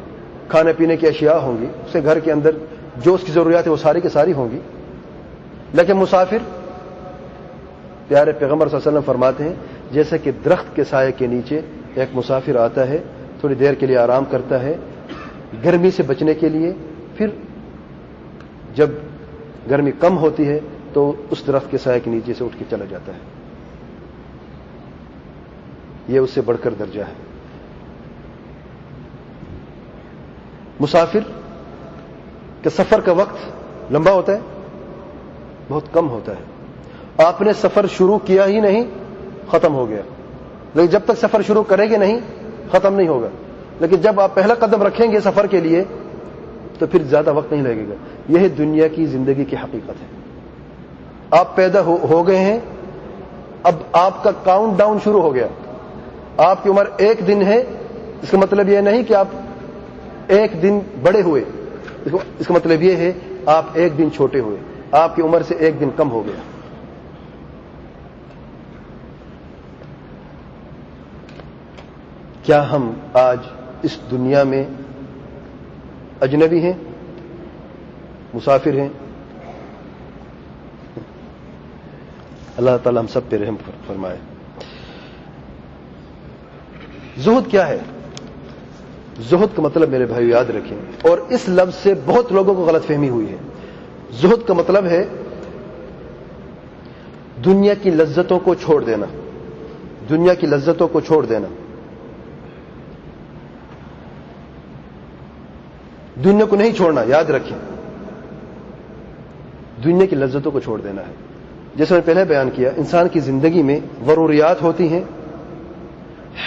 کھانے پینے کی اشیاء ہوں گی, اس کے گھر کے اندر جو اس کی ضروریات ہے وہ ساری کی ساری ہوں گی. لیکن مسافر, پیارے پیغمبر صلی اللہ علیہ وسلم فرماتے ہیں جیسے کہ درخت کے سائے کے نیچے ایک مسافر آتا ہے, تھوڑی دیر کے لیے آرام کرتا ہے گرمی سے بچنے کے لیے, پھر جب گرمی کم ہوتی ہے تو اس درخت کے سائے کے نیچے سے اٹھ کے چلا جاتا ہے. یہ اس سے بڑھ کر درجہ ہے. مسافر کے سفر کا وقت لمبا ہوتا ہے, بہت کم ہوتا ہے. آپ نے سفر شروع کیا ہی نہیں, ختم ہو گیا. لیکن جب تک سفر شروع کریں گے نہیں, ختم نہیں ہوگا. لیکن جب آپ پہلا قدم رکھیں گے سفر کے لیے تو پھر زیادہ وقت نہیں لگے گا. یہ دنیا کی زندگی کی حقیقت ہے. آپ پیدا ہو گئے ہیں, اب آپ کا کاؤنٹ ڈاؤن شروع ہو گیا. آپ کی عمر 1 دن ہے, اس کا مطلب یہ نہیں کہ آپ 1 دن بڑے ہوئے, اس کا مطلب یہ ہے آپ 1 دن چھوٹے ہوئے, آپ کی عمر سے 1 دن کم ہو گیا. کیا ہم آج اس دنیا میں اجنبی ہیں, مسافر ہیں؟ اللہ تعالی ہم سب پہ رحم فرمائے. زہد کیا ہے؟ زہد کا مطلب میرے بھائی یاد رکھیں, اور اس لفظ سے بہت لوگوں کو غلط فہمی ہوئی ہے. زہد کا مطلب ہے دنیا کی لذتوں کو چھوڑ دینا. دنیا کی لذتوں کو چھوڑ دینا. دنیا کو نہیں چھوڑنا, یاد رکھیں, دنیا کی لذتوں کو چھوڑ دینا ہے. جیسے میں پہلے بیان کیا, انسان کی زندگی میں ضروریات ہوتی ہیں,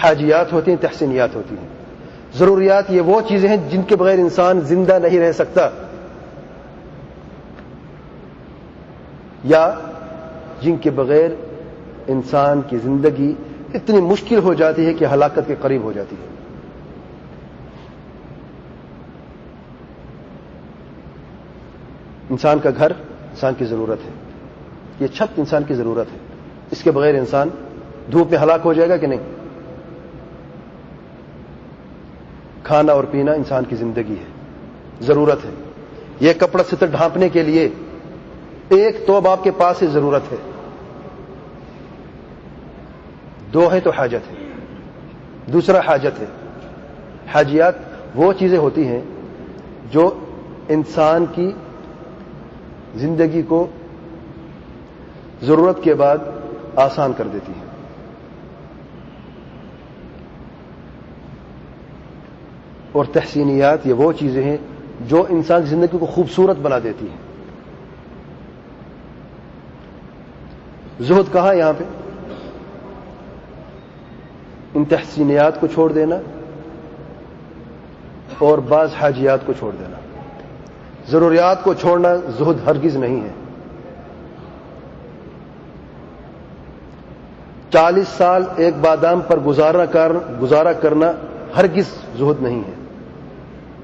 حاجیات ہوتی ہیں, تحسینیات ہوتی ہیں. ضروریات یہ وہ چیزیں ہیں جن کے بغیر انسان زندہ نہیں رہ سکتا, یا جن کے بغیر انسان کی زندگی اتنی مشکل ہو جاتی ہے کہ ہلاکت کے قریب ہو جاتی ہے. انسان کا گھر انسان کی ضرورت ہے، یہ چھت انسان کی ضرورت ہے. اس کے بغیر انسان دھوپ میں ہلاک ہو جائے گا کہ نہیں؟ کھانا اور پینا انسان کی زندگی ہے، ضرورت ہے. یہ کپڑا ستر ڈھانپنے کے لیے ایک توب آپ کے پاس ہی ضرورت ہے، دو ہے تو حاجت ہے، دوسرا حاجت ہے. حاجیات وہ چیزیں ہوتی ہیں جو انسان کی زندگی کو ضرورت کے بعد آسان کر دیتی ہیں. اور تحسینیات یہ وہ چیزیں ہیں جو انسان کی زندگی کو خوبصورت بنا دیتی ہیں. زہد کہاں یہاں پہ؟ ان تحسینیات کو چھوڑ دینا اور بعض حاجیات کو چھوڑ دینا. ضروریات کو چھوڑنا زہد ہرگز نہیں ہے. 40 سال ایک بادام پر گزارا کرنا ہرگز زہد نہیں ہے.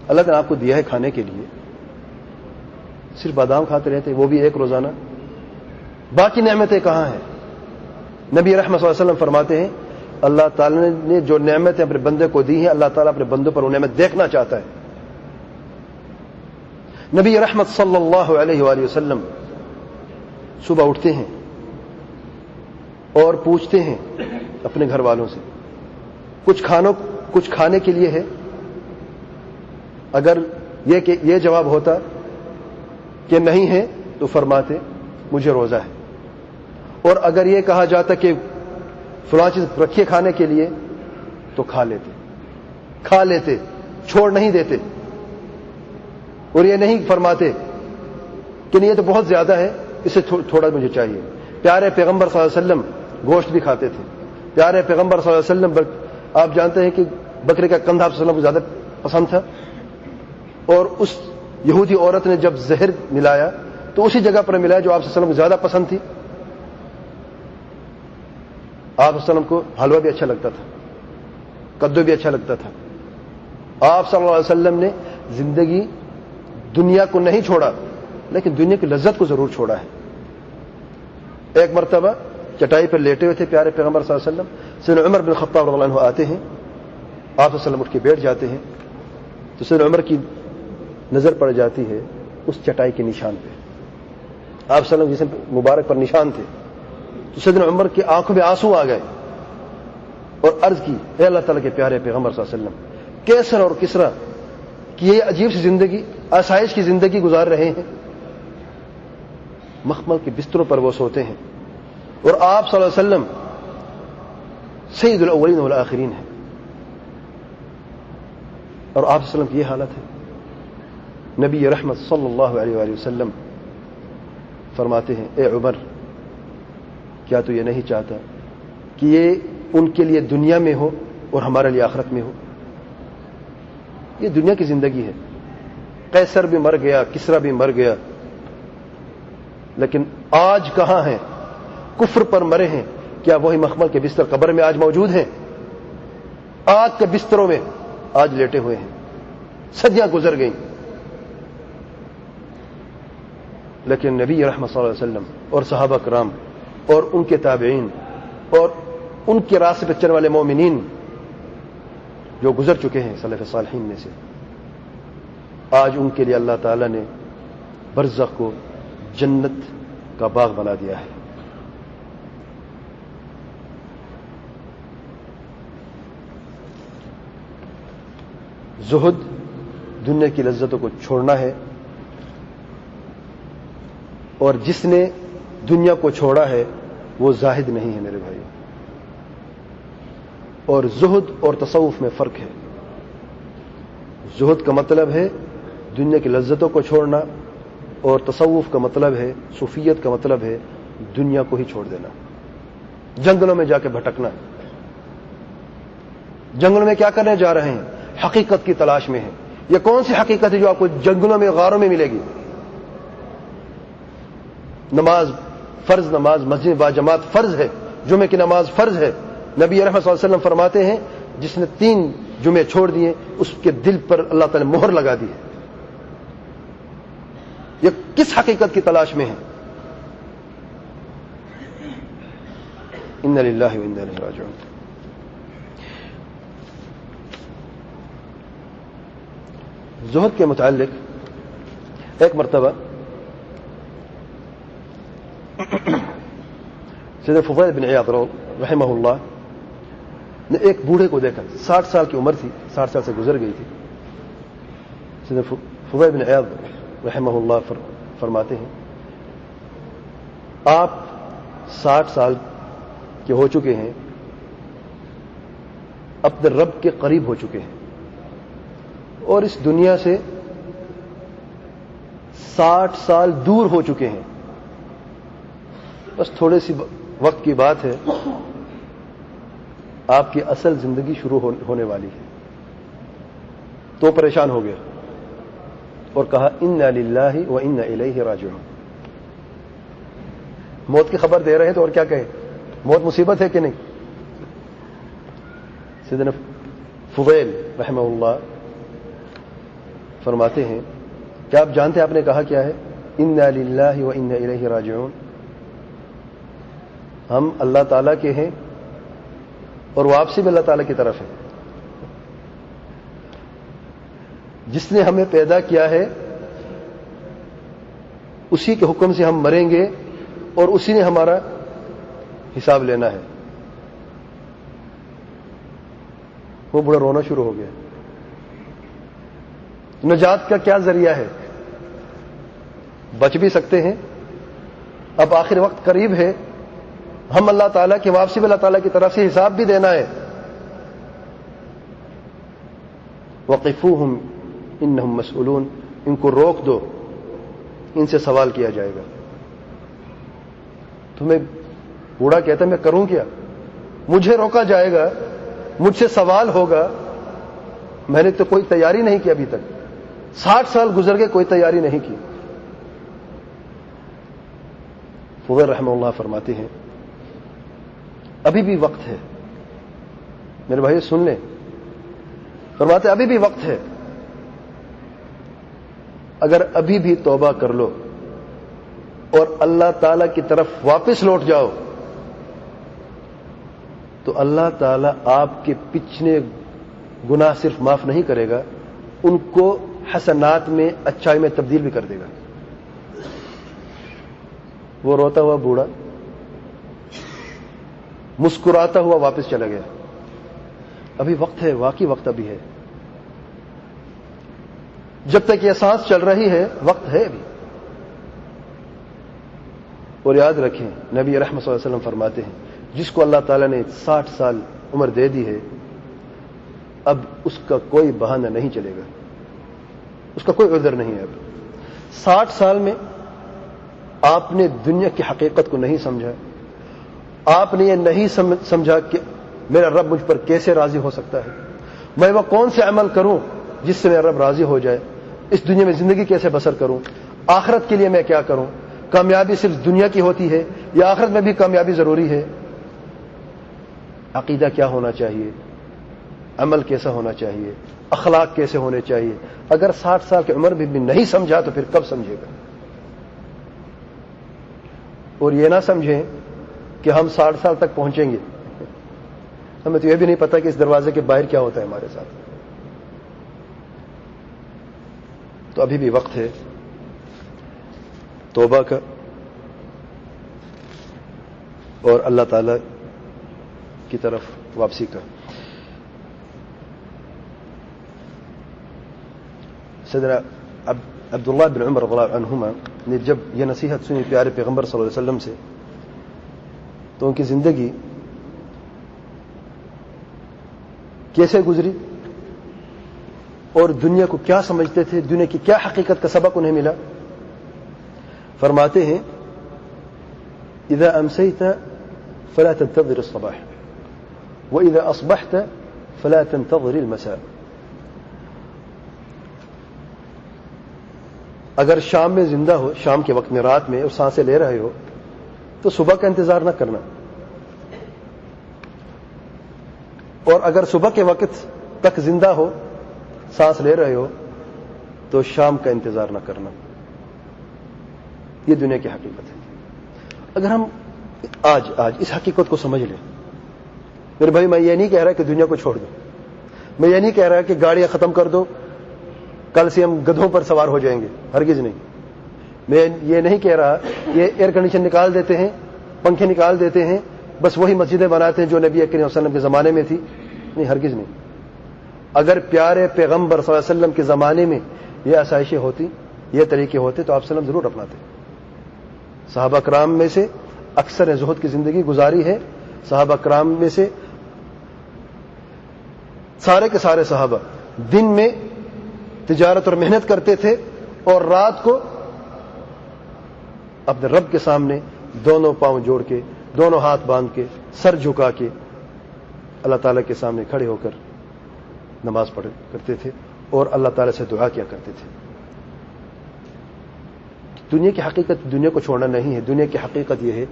اللہ نے آپ کو دیا ہے کھانے کے لیے، صرف بادام کھاتے رہتے، وہ بھی ایک روزانہ. باقی نعمتیں کہاں ہیں؟ نبی رحمت صلی اللہ علیہ وسلم فرماتے ہیں اللہ تعالیٰ نے جو نعمتیں اپنے بندے کو دی ہیں، اللہ تعالیٰ اپنے بندوں پر وہ نعمت دیکھنا چاہتا ہے. نبی رحمت صلی اللہ علیہ وآلہ وسلم صبح اٹھتے ہیں اور پوچھتے ہیں اپنے گھر والوں سے کچھ کھانے کے لیے ہے؟ اگر یہ جواب ہوتا کہ نہیں ہے تو فرماتے مجھے روزہ ہے. اور اگر یہ کہا جاتا کہ فلاں چیز رکھیے کھانے کے لیے تو کھا لیتے، چھوڑ نہیں دیتے. اور یہ نہیں فرماتے کہ نہیں یہ تو بہت زیادہ ہے، اس سے تھوڑا مجھے چاہیے. پیارے پیغمبر صلی اللہ علیہ وسلم گوشت بھی کھاتے تھے. پیارے پیغمبر صلی اللہ علیہ وسلم آپ جانتے ہیں کہ بکرے کا کندھا آپ صلی اللہ علیہ وسلم کو زیادہ پسند تھا. اور اس یہودی عورت نے جب زہر ملایا تو اسی جگہ پر ملایا جو آپ صلی اللہ علیہ وسلم کو زیادہ پسند تھی. آپ صلی اللہ علیہ وسلم کو حلوہ بھی اچھا لگتا تھا، کدو بھی اچھا لگتا تھا. آپ صلی اللہ علیہ وسلم نے زندگی دنیا کو نہیں چھوڑا لیکن دنیا کی لذت کو ضرور چھوڑا ہے. ایک مرتبہ چٹائی پر لیٹے ہوئے تھے پیارے پیغمبر صلی اللہ علیہ وسلم. سیدنا عمر بن خطاب رضی اللہ عنہ آتے ہیں، آپ صلی اللہ علیہ وسلم اٹھ کے بیٹھ جاتے ہیں تو سیدنا عمر کی نظر پڑ جاتی ہے اس چٹائی کے نشان پہ. آپ صلی اللہ علیہ وسلم جسم مبارک پر نشان تھے. تو سیدنا عمر کی آنکھوں میں آنسو آ گئے اور عرض کی اے اللہ تعالیٰ کے پیارے پیغمبر صلی اللہ علیہ وسلم، کیسر اور کسرا کی یہ عجیب سی زندگی، آسائش کی زندگی گزار رہے ہیں، مخمل کے بستروں پر وہ سوتے ہیں، اور آپ صلی اللہ علیہ وسلم سید الاولین والآخرین ہیں، اور آپ صلی اللہ علیہ وسلم کی یہ حالت ہے. نبی رحمت صلی اللہ علیہ وآلہ وسلم فرماتے ہیں اے عمر، کیا تو یہ نہیں چاہتا کہ یہ ان کے لیے دنیا میں ہو اور ہمارے لیے آخرت میں ہو؟ یہ دنیا کی زندگی ہے. قیصر بھی مر گیا، کسرا بھی مر گیا، لیکن آج کہاں ہیں؟ کفر پر مرے ہیں. کیا وہی مخمل کے بستر قبر میں آج موجود ہیں؟ آگ کے بستروں میں آج لیٹے ہوئے ہیں. صدیاں گزر گئیں، لیکن نبی رحمت صلی اللہ علیہ وسلم اور صحابہ کرام اور ان کے تابعین اور ان کے راستے پہ چلنے والے مومنین جو گزر چکے ہیں سلف صالحین میں سے، آج ان کے لیے اللہ تعالیٰ نے برزخ کو جنت کا باغ بنا دیا ہے. زہد دنیا کی لذتوں کو چھوڑنا ہے، اور جس نے دنیا کو چھوڑا ہے وہ زاہد نہیں ہے میرے بھائی. اور زہد اور تصوف میں فرق ہے. زہد کا مطلب ہے دنیا کی لذتوں کو چھوڑنا، اور تصوف کا مطلب ہے، صوفیت کا مطلب ہے دنیا کو ہی چھوڑ دینا، جنگلوں میں جا کے بھٹکنا. جنگلوں میں کیا کرنے جا رہے ہیں؟ حقیقت کی تلاش میں ہیں. یہ کون سی حقیقت ہے جو آپ کو جنگلوں میں غاروں میں ملے گی؟ نماز فرض، نماز مسجد با جماعت فرض ہے، جمعے کی نماز فرض ہے، نبی رحمت صلی اللہ علیہ وسلم فرماتے ہیں جس نے 3 جمعے چھوڑ دیے اس کے دل پر اللہ تعالی نے مہر لگا دی ہے. یہ کس حقیقت کی تلاش میں ہے؟ انا للہ و انا الیہ راجعون. زہد کے متعلق ایک مرتبہ سیدنا فضیل بن عیاض رحمہ اللہ نے ایک بوڑھے کو دیکھا. 60 سال کی عمر تھی, 60 سال سے گزر گئی تھی. سیدنا فضیل بن عیاض رحمہ اللہ فرماتے ہیں آپ 60 سال کے ہو چکے ہیں, اپنے رب کے قریب ہو چکے ہیں اور اس دنیا سے 60 سال دور ہو چکے ہیں. بس تھوڑے سی وقت کی بات ہے, آپ کی اصل زندگی شروع ہونے والی ہے. تو پریشان ہو گیا اور کہا انا للہ و انا الیہ راجعون. موت کی خبر دے رہے ہیں تو اور کیا کہیں, موت مصیبت ہے کہ نہیں. سیدنا فضیل رحمہ اللہ فرماتے ہیں کیا آپ جانتے ہیں آپ نے کہا کیا ہے؟ انا للہ و انا الیہ راجعون. ہم اللہ تعالیٰ کے ہیں اور واپسی بھی اللہ تعالیٰ کی طرف ہے. جس نے ہمیں پیدا کیا ہے اسی کے حکم سے ہم مریں گے اور اسی نے ہمارا حساب لینا ہے. وہ بڑا رونا شروع ہو گیا. نجات کا کیا ذریعہ ہے؟ بچ بھی سکتے ہیں, اب آخر وقت قریب ہے, ہم اللہ تعالیٰ کی واپسی میں اللہ تعالیٰ کی طرف سے حساب بھی دینا ہے. وقفوہم انہم مسئولون, ان کو روک دو, ان سے سوال کیا جائے گا. تمہیں بوڑھا کہتا ہے میں کروں کیا, مجھے روکا جائے گا, مجھ سے سوال ہوگا, میں نے تو کوئی تیاری نہیں کی ابھی تک. 60 سال گزر گئے, کوئی تیاری نہیں کی. فضیل رحمہ اللہ فرماتے ہیں ابھی بھی وقت ہے. میرے بھائی سن لیں, فرماتے ابھی بھی وقت ہے. اگر ابھی بھی توبہ کر لو اور اللہ تعالی کی طرف واپس لوٹ جاؤ تو اللہ تعالیٰ آپ کے پچھلے گناہ صرف معاف نہیں کرے گا, ان کو حسنات میں, اچھائی میں تبدیل بھی کر دے گا. وہ روتا ہوا بوڑھا مسکراتا ہوا واپس چلا گیا. ابھی وقت ہے, واقعی وقت ابھی ہے. جب تک یہ سانس چل رہی ہے وقت ہے ابھی. اور یاد رکھیں نبی رحمت صلی اللہ علیہ وسلم فرماتے ہیں جس کو اللہ تعالیٰ نے 60 سال عمر دے دی ہے اب اس کا کوئی بہانہ نہیں چلے گا, اس کا کوئی عذر نہیں ہے. اب 60 سال میں آپ نے دنیا کی حقیقت کو نہیں سمجھا, آپ نے یہ نہیں سمجھا کہ میرا رب مجھ پر کیسے راضی ہو سکتا ہے, میں وہ کون سے عمل کروں جس سے میرا رب راضی ہو جائے, اس دنیا میں زندگی کیسے بسر کروں, آخرت کے لیے میں کیا کروں, کامیابی صرف دنیا کی ہوتی ہے یا آخرت میں بھی کامیابی ضروری ہے, عقیدہ کیا ہونا چاہیے, عمل کیسا ہونا چاہیے, اخلاق کیسے ہونے چاہیے. اگر 60 سال کی عمر بھی نہیں سمجھا تو پھر کب سمجھے گا. اور یہ نہ سمجھیں کہ ہم 60 سال تک پہنچیں گے, ہمیں تو یہ بھی نہیں پتا کہ اس دروازے کے باہر کیا ہوتا ہے ہمارے ساتھ. تو ابھی بھی وقت ہے توبہ کا اور اللہ تعالی کی طرف واپسی کا. سیدنا عبداللہ بن عمر رضی اللہ عنہما نے جب یہ نصیحت سنی پیارے پیغمبر صلی اللہ علیہ وسلم سے تو ان کی زندگی کیسے گزری اور دنیا کو کیا سمجھتے تھے, دنیا کی کیا حقیقت کا سبق انہیں ملا. فرماتے ہیں اذا امسیت فلا تنتظر الصباح واذا اصبحت فلا تنتظر المساء. اگر شام میں زندہ ہو, شام کے وقت میں, رات میں, اور سانسیں لے رہے ہو تو صبح کا انتظار نہ کرنا, اور اگر صبح کے وقت تک زندہ ہو، سانس لے رہے ہو، تو شام کا انتظار نہ کرنا. یہ دنیا کی حقیقت ہے. اگر ہم آج اس حقیقت کو سمجھ لیں، میرے بھائی، میں یہ نہیں کہہ رہا کہ دنیا کو چھوڑ دو، میں یہ نہیں کہہ رہا کہ گاڑیاں ختم کر دو، کل سے ہم گدھوں پر سوار ہو جائیں گے، ہرگز نہیں. میں یہ نہیں کہہ رہا یہ ایئر کنڈیشن نکال دیتے ہیں، پنکھے نکال دیتے ہیں، بس وہی مسجدیں بناتے ہیں جو نبی کریم صلی اللہ علیہ وسلم کے زمانے میں تھی. نہیں، ہرگز نہیں. اگر پیارے پیغمبر صلی اللہ علیہ وسلم کے زمانے میں یہ آسائشیں ہوتی، یہ طریقے ہوتے، تو آپ صلی اللہ علیہ وسلم ضرور اپناتے. صحابہ کرام میں سے اکثر نے زہد کی زندگی گزاری ہے. صحابہ کرام میں سے سارے کے سارے صحابہ دن میں تجارت اور محنت کرتے تھے، اور رات کو اپنے رب کے سامنے دونوں پاؤں جوڑ کے، دونوں ہاتھ باندھ کے، سر جھکا کے اللہ تعالیٰ کے سامنے کھڑے ہو کر نماز پڑھ کرتے تھے اور اللہ تعالیٰ سے دعا کیا کرتے تھے. دنیا کی حقیقت دنیا کو چھوڑنا نہیں ہے. دنیا کی حقیقت یہ ہے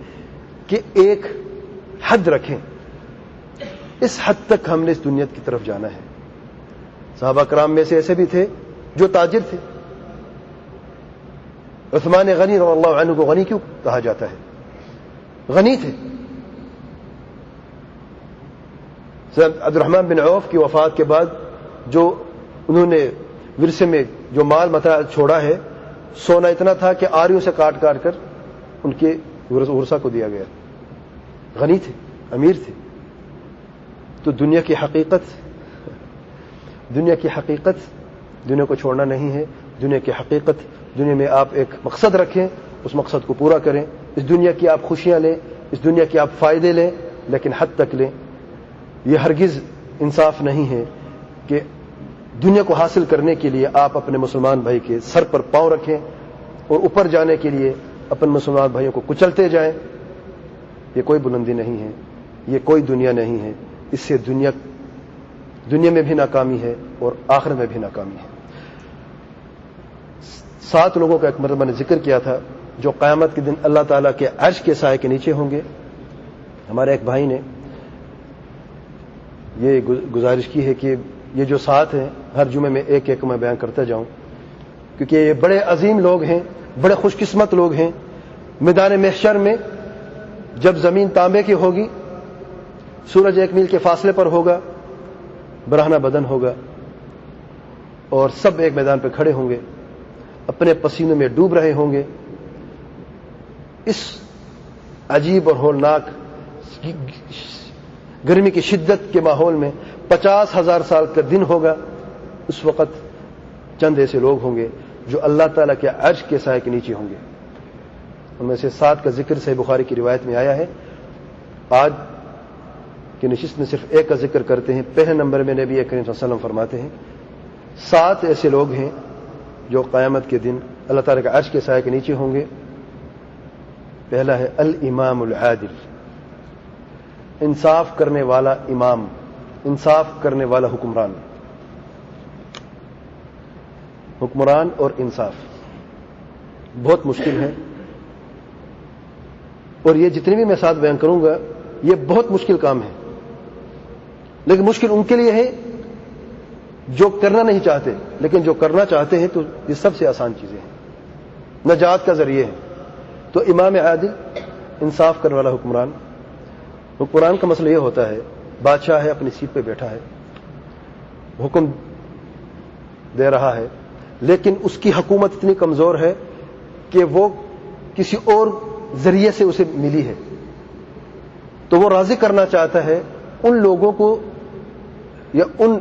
کہ ایک حد رکھیں، اس حد تک ہم نے اس دنیا کی طرف جانا ہے. صحابہ کرام میں سے ایسے بھی تھے جو تاجر تھے. عثمان غنی رضی اللہ عنہ کو غنی کیوں کہا جاتا ہے؟ غنی تھے. عبد الرحمن بن عوف کی وفات کے بعد جو انہوں نے ورثے میں جو مال متاع چھوڑا ہے، سونا اتنا تھا کہ آریوں سے کاٹ کاٹ کر ان کے ورثہ کو دیا گیا. غنی تھے، امیر تھے. تو دنیا کی حقیقت دنیا کو چھوڑنا نہیں ہے. دنیا کی حقیقت، دنیا میں آپ ایک مقصد رکھیں، اس مقصد کو پورا کریں. اس دنیا کی آپ خوشیاں لیں، اس دنیا کے آپ فائدے لیں، لیکن حد تک لیں. یہ ہرگز انصاف نہیں ہے کہ دنیا کو حاصل کرنے کے لیے آپ اپنے مسلمان بھائی کے سر پر پاؤں رکھیں اور اوپر جانے کے لیے اپنے مسلمان بھائیوں کو کچلتے جائیں. یہ کوئی بلندی نہیں ہے، یہ کوئی دنیا نہیں ہے. اس سے دنیا میں بھی ناکامی ہے اور آخرت میں بھی ناکامی ہے. 7 لوگوں کا ایک مرتبہ نے ذکر کیا تھا جو قیامت کے دن اللہ تعالیٰ کے عرش کے سائے کے نیچے ہوں گے. ہمارے ایک بھائی نے یہ گزارش کی ہے کہ یہ جو 7 ہیں ہر جمعے میں ایک ایک میں بیان کرتا جاؤں، کیونکہ یہ بڑے عظیم لوگ ہیں، بڑے خوش قسمت لوگ ہیں. میدان محشر میں جب زمین تانبے کی ہوگی، سورج 1 میل کے فاصلے پر ہوگا، برہنہ بدن ہوگا، اور سب ایک میدان پہ کھڑے ہوں گے، اپنے پسینوں میں ڈوب رہے ہوں گے. اس عجیب اور ہولناک گرمی کی شدت کے ماحول میں 50,000 سال کا دن ہوگا. اس وقت چند ایسے لوگ ہوں گے جو اللہ تعالیٰ کے عرش کے سائے کے نیچے ہوں گے. ان میں سے 7 کا ذکر صحیح بخاری کی روایت میں آیا ہے. آج کی نشست میں صرف ایک کا ذکر کرتے ہیں. پہلے نمبر میں نبی کریم صلی اللہ علیہ وسلم فرماتے ہیں 7 ایسے لوگ ہیں جو قیامت کے دن اللہ تعالیٰ کے عرش کے سائے کے نیچے ہوں گے. پہلا ہے الامام العادل، انصاف کرنے والا امام، انصاف کرنے والا حکمران. حکمران اور انصاف بہت مشکل ہے، اور یہ جتنی بھی میں ساتھ بیان کروں گا یہ بہت مشکل کام ہے. لیکن مشکل ان کے لیے ہے جو کرنا نہیں چاہتے، لیکن جو کرنا چاہتے ہیں تو یہ سب سے آسان چیزیں ہیں، نجات کا ذریعہ ہے. تو امام عادل، انصاف کرنے والا حکمران. حکمران کا مسئلہ یہ ہوتا ہے، بادشاہ ہے، اپنی سیٹ پہ بیٹھا ہے، حکم دے رہا ہے، لیکن اس کی حکومت اتنی کمزور ہے کہ وہ کسی اور ذریعے سے اسے ملی ہے. تو وہ راضی کرنا چاہتا ہے ان لوگوں کو، یا ان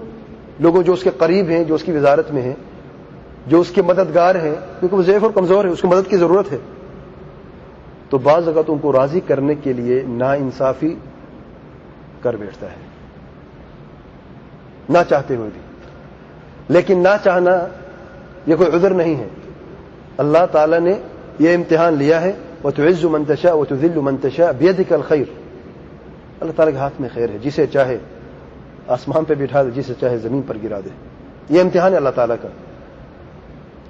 لوگوں جو اس کے قریب ہیں، جو اس کی وزارت میں ہیں، جو اس کے مددگار ہیں، کیونکہ وہ ضعیف اور کمزور ہے، اس کو مدد کی ضرورت ہے. تو بعض اوقات ان کو راضی کرنے کے لیے ناانصافی کر بیٹھتا ہے، نہ چاہتے ہوئے بھی. لیکن نہ چاہنا یہ کوئی عذر نہیں ہے. اللہ تعالیٰ نے یہ امتحان لیا ہے، وَتُعِزُّ مَن تَشَاءُ وَتُذِلُّ مَن تَشَاءُ بِيَدِكَ الْخَيْرُ. اللہ تعالیٰ کے ہاتھ میں خیر ہے، جسے چاہے آسمان پہ بٹھا دے، جسے چاہے زمین پر گرا دے. یہ امتحان ہے اللہ تعالیٰ کا.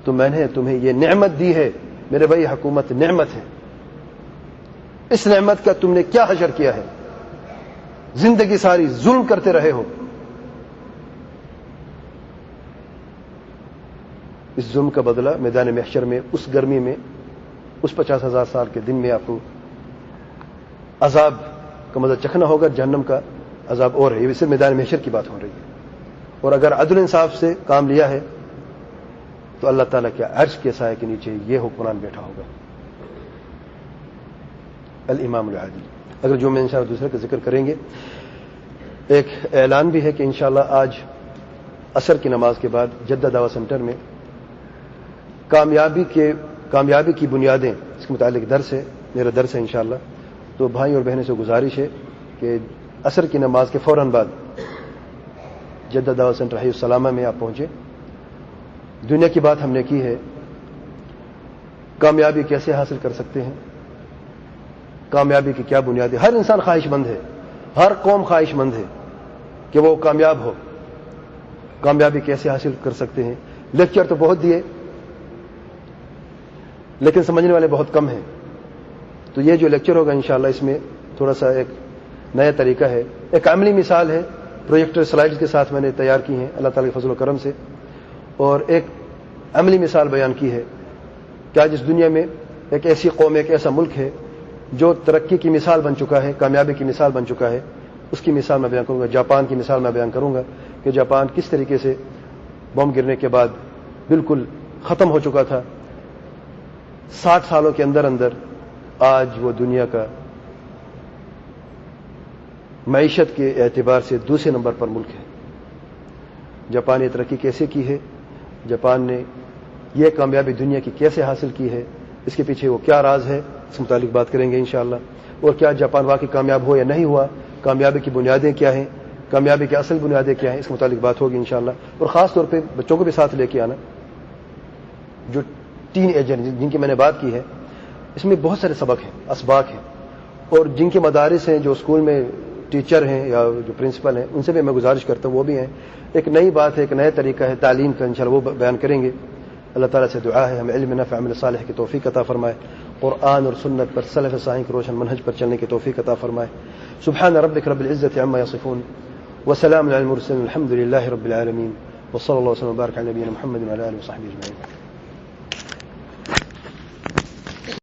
تو میں نے تمہیں یہ نعمت دی ہے میرے بھائی، حکومت نعمت ہے. اس نعمت کا تم نے کیا حشر کیا ہے؟ زندگی ساری ظلم کرتے رہے ہو، اس ظلم کا بدلہ میدان محشر میں، اس گرمی میں، اس 50,000 سال کے دن میں آپ کو عذاب کا مزہ چکھنا ہوگا. جہنم کا عذاب اور ہے. یہ صرف میدان محشر کی بات ہو رہی ہے. اور اگر عدل انصاف سے کام لیا ہے تو اللہ تعالیٰ کے عرش کے سائے کے نیچے یہ حکمران بیٹھا ہوگا، الامام العادل. اگر جو میں انشاءاللہ دوسرے کا ذکر کریں گے، ایک اعلان بھی ہے کہ انشاءاللہ آج عصر کی نماز کے بعد جدہ دعوی سینٹر میں کامیابی کی بنیادیں اس کے متعلق درس ہے، میرا درس ہے انشاءاللہ. تو بھائی اور بہنوں سے گزارش ہے کہ عصر کی نماز کے فوراً بعد جدہ دعوی سینٹر حی السلامہ میں آپ پہنچے. دنیا کی بات ہم نے کی ہے، کامیابی کیسے حاصل کر سکتے ہیں، کامیابی کی کیا بنیاد ہے. ہر انسان خواہش مند ہے، ہر قوم خواہش مند ہے کہ وہ کامیاب ہو. کامیابی کیسے حاصل کر سکتے ہیں. لیکچر تو بہت دیے لیکن سمجھنے والے بہت کم ہیں. تو یہ جو لیکچر ہوگا انشاءاللہ اس میں تھوڑا سا ایک نیا طریقہ ہے، ایک عملی مثال ہے، پروجیکٹر سلائیڈز کے ساتھ میں نے تیار کی ہیں اللہ تعالیٰ کے فضل و کرم سے، اور ایک عملی مثال بیان کی ہے کہ آج اس دنیا میں ایک ایسی قوم، ایک ایسا ملک ہے جو ترقی کی مثال بن چکا ہے، کامیابی کی مثال بن چکا ہے. اس کی مثال میں بیان کروں گا. جاپان کی مثال میں بیان کروں گا کہ جاپان کس طریقے سے بم گرنے کے بعد بالکل ختم ہو چکا تھا، 60 سالوں کے اندر آج وہ دنیا کا معیشت کے اعتبار سے دوسرے نمبر پر ملک ہے. جاپان نے ترقی کیسے کی ہے، جاپان نے یہ کامیابی دنیا کی کیسے حاصل کی ہے، اس کے پیچھے وہ کیا راز ہے، اس متعلق بات کریں گے انشاءاللہ. اور کیا جاپان واقعی کامیاب ہو یا نہیں ہوا، کامیابی کی بنیادیں کیا ہیں، کامیابی کی اصل بنیادیں کیا ہیں، اس متعلق بات ہوگی انشاءاللہ. اور خاص طور پہ بچوں کو بھی ساتھ لے کے آنا، جو ٹین ایجر جن کی میں نے بات کی ہے. اس میں بہت سارے سبق ہیں، اسباق ہیں، اور جن کے مدارس ہیں، جو اسکول میں ٹیچر ہیں یا جو پرنسپل ہیں، ان سے بھی میں گزارش کرتا ہوں وہ بھی ہیں. ایک نئی بات ہے، ایک نیا طریقہ ہے تعلیم کا، انشاءاللہ وہ بیان کریں گے. اللہ تعالیٰ سے دعا ہے ہمیں علم نافع عمل صالح کی توفیق عطا فرمائے، قرآن اور سنت پر سلف صالحین کے روشن منہج پر چلنے کی توفیق عطا فرمائے. سبحان ربک رب العزة عما یصفون وسلام علی المرسلین الحمد للہ رب العالمین وصلی اللہ وسلم وبارک علی نبینا محمد وعلی آلہ وصحبہ اجمعین.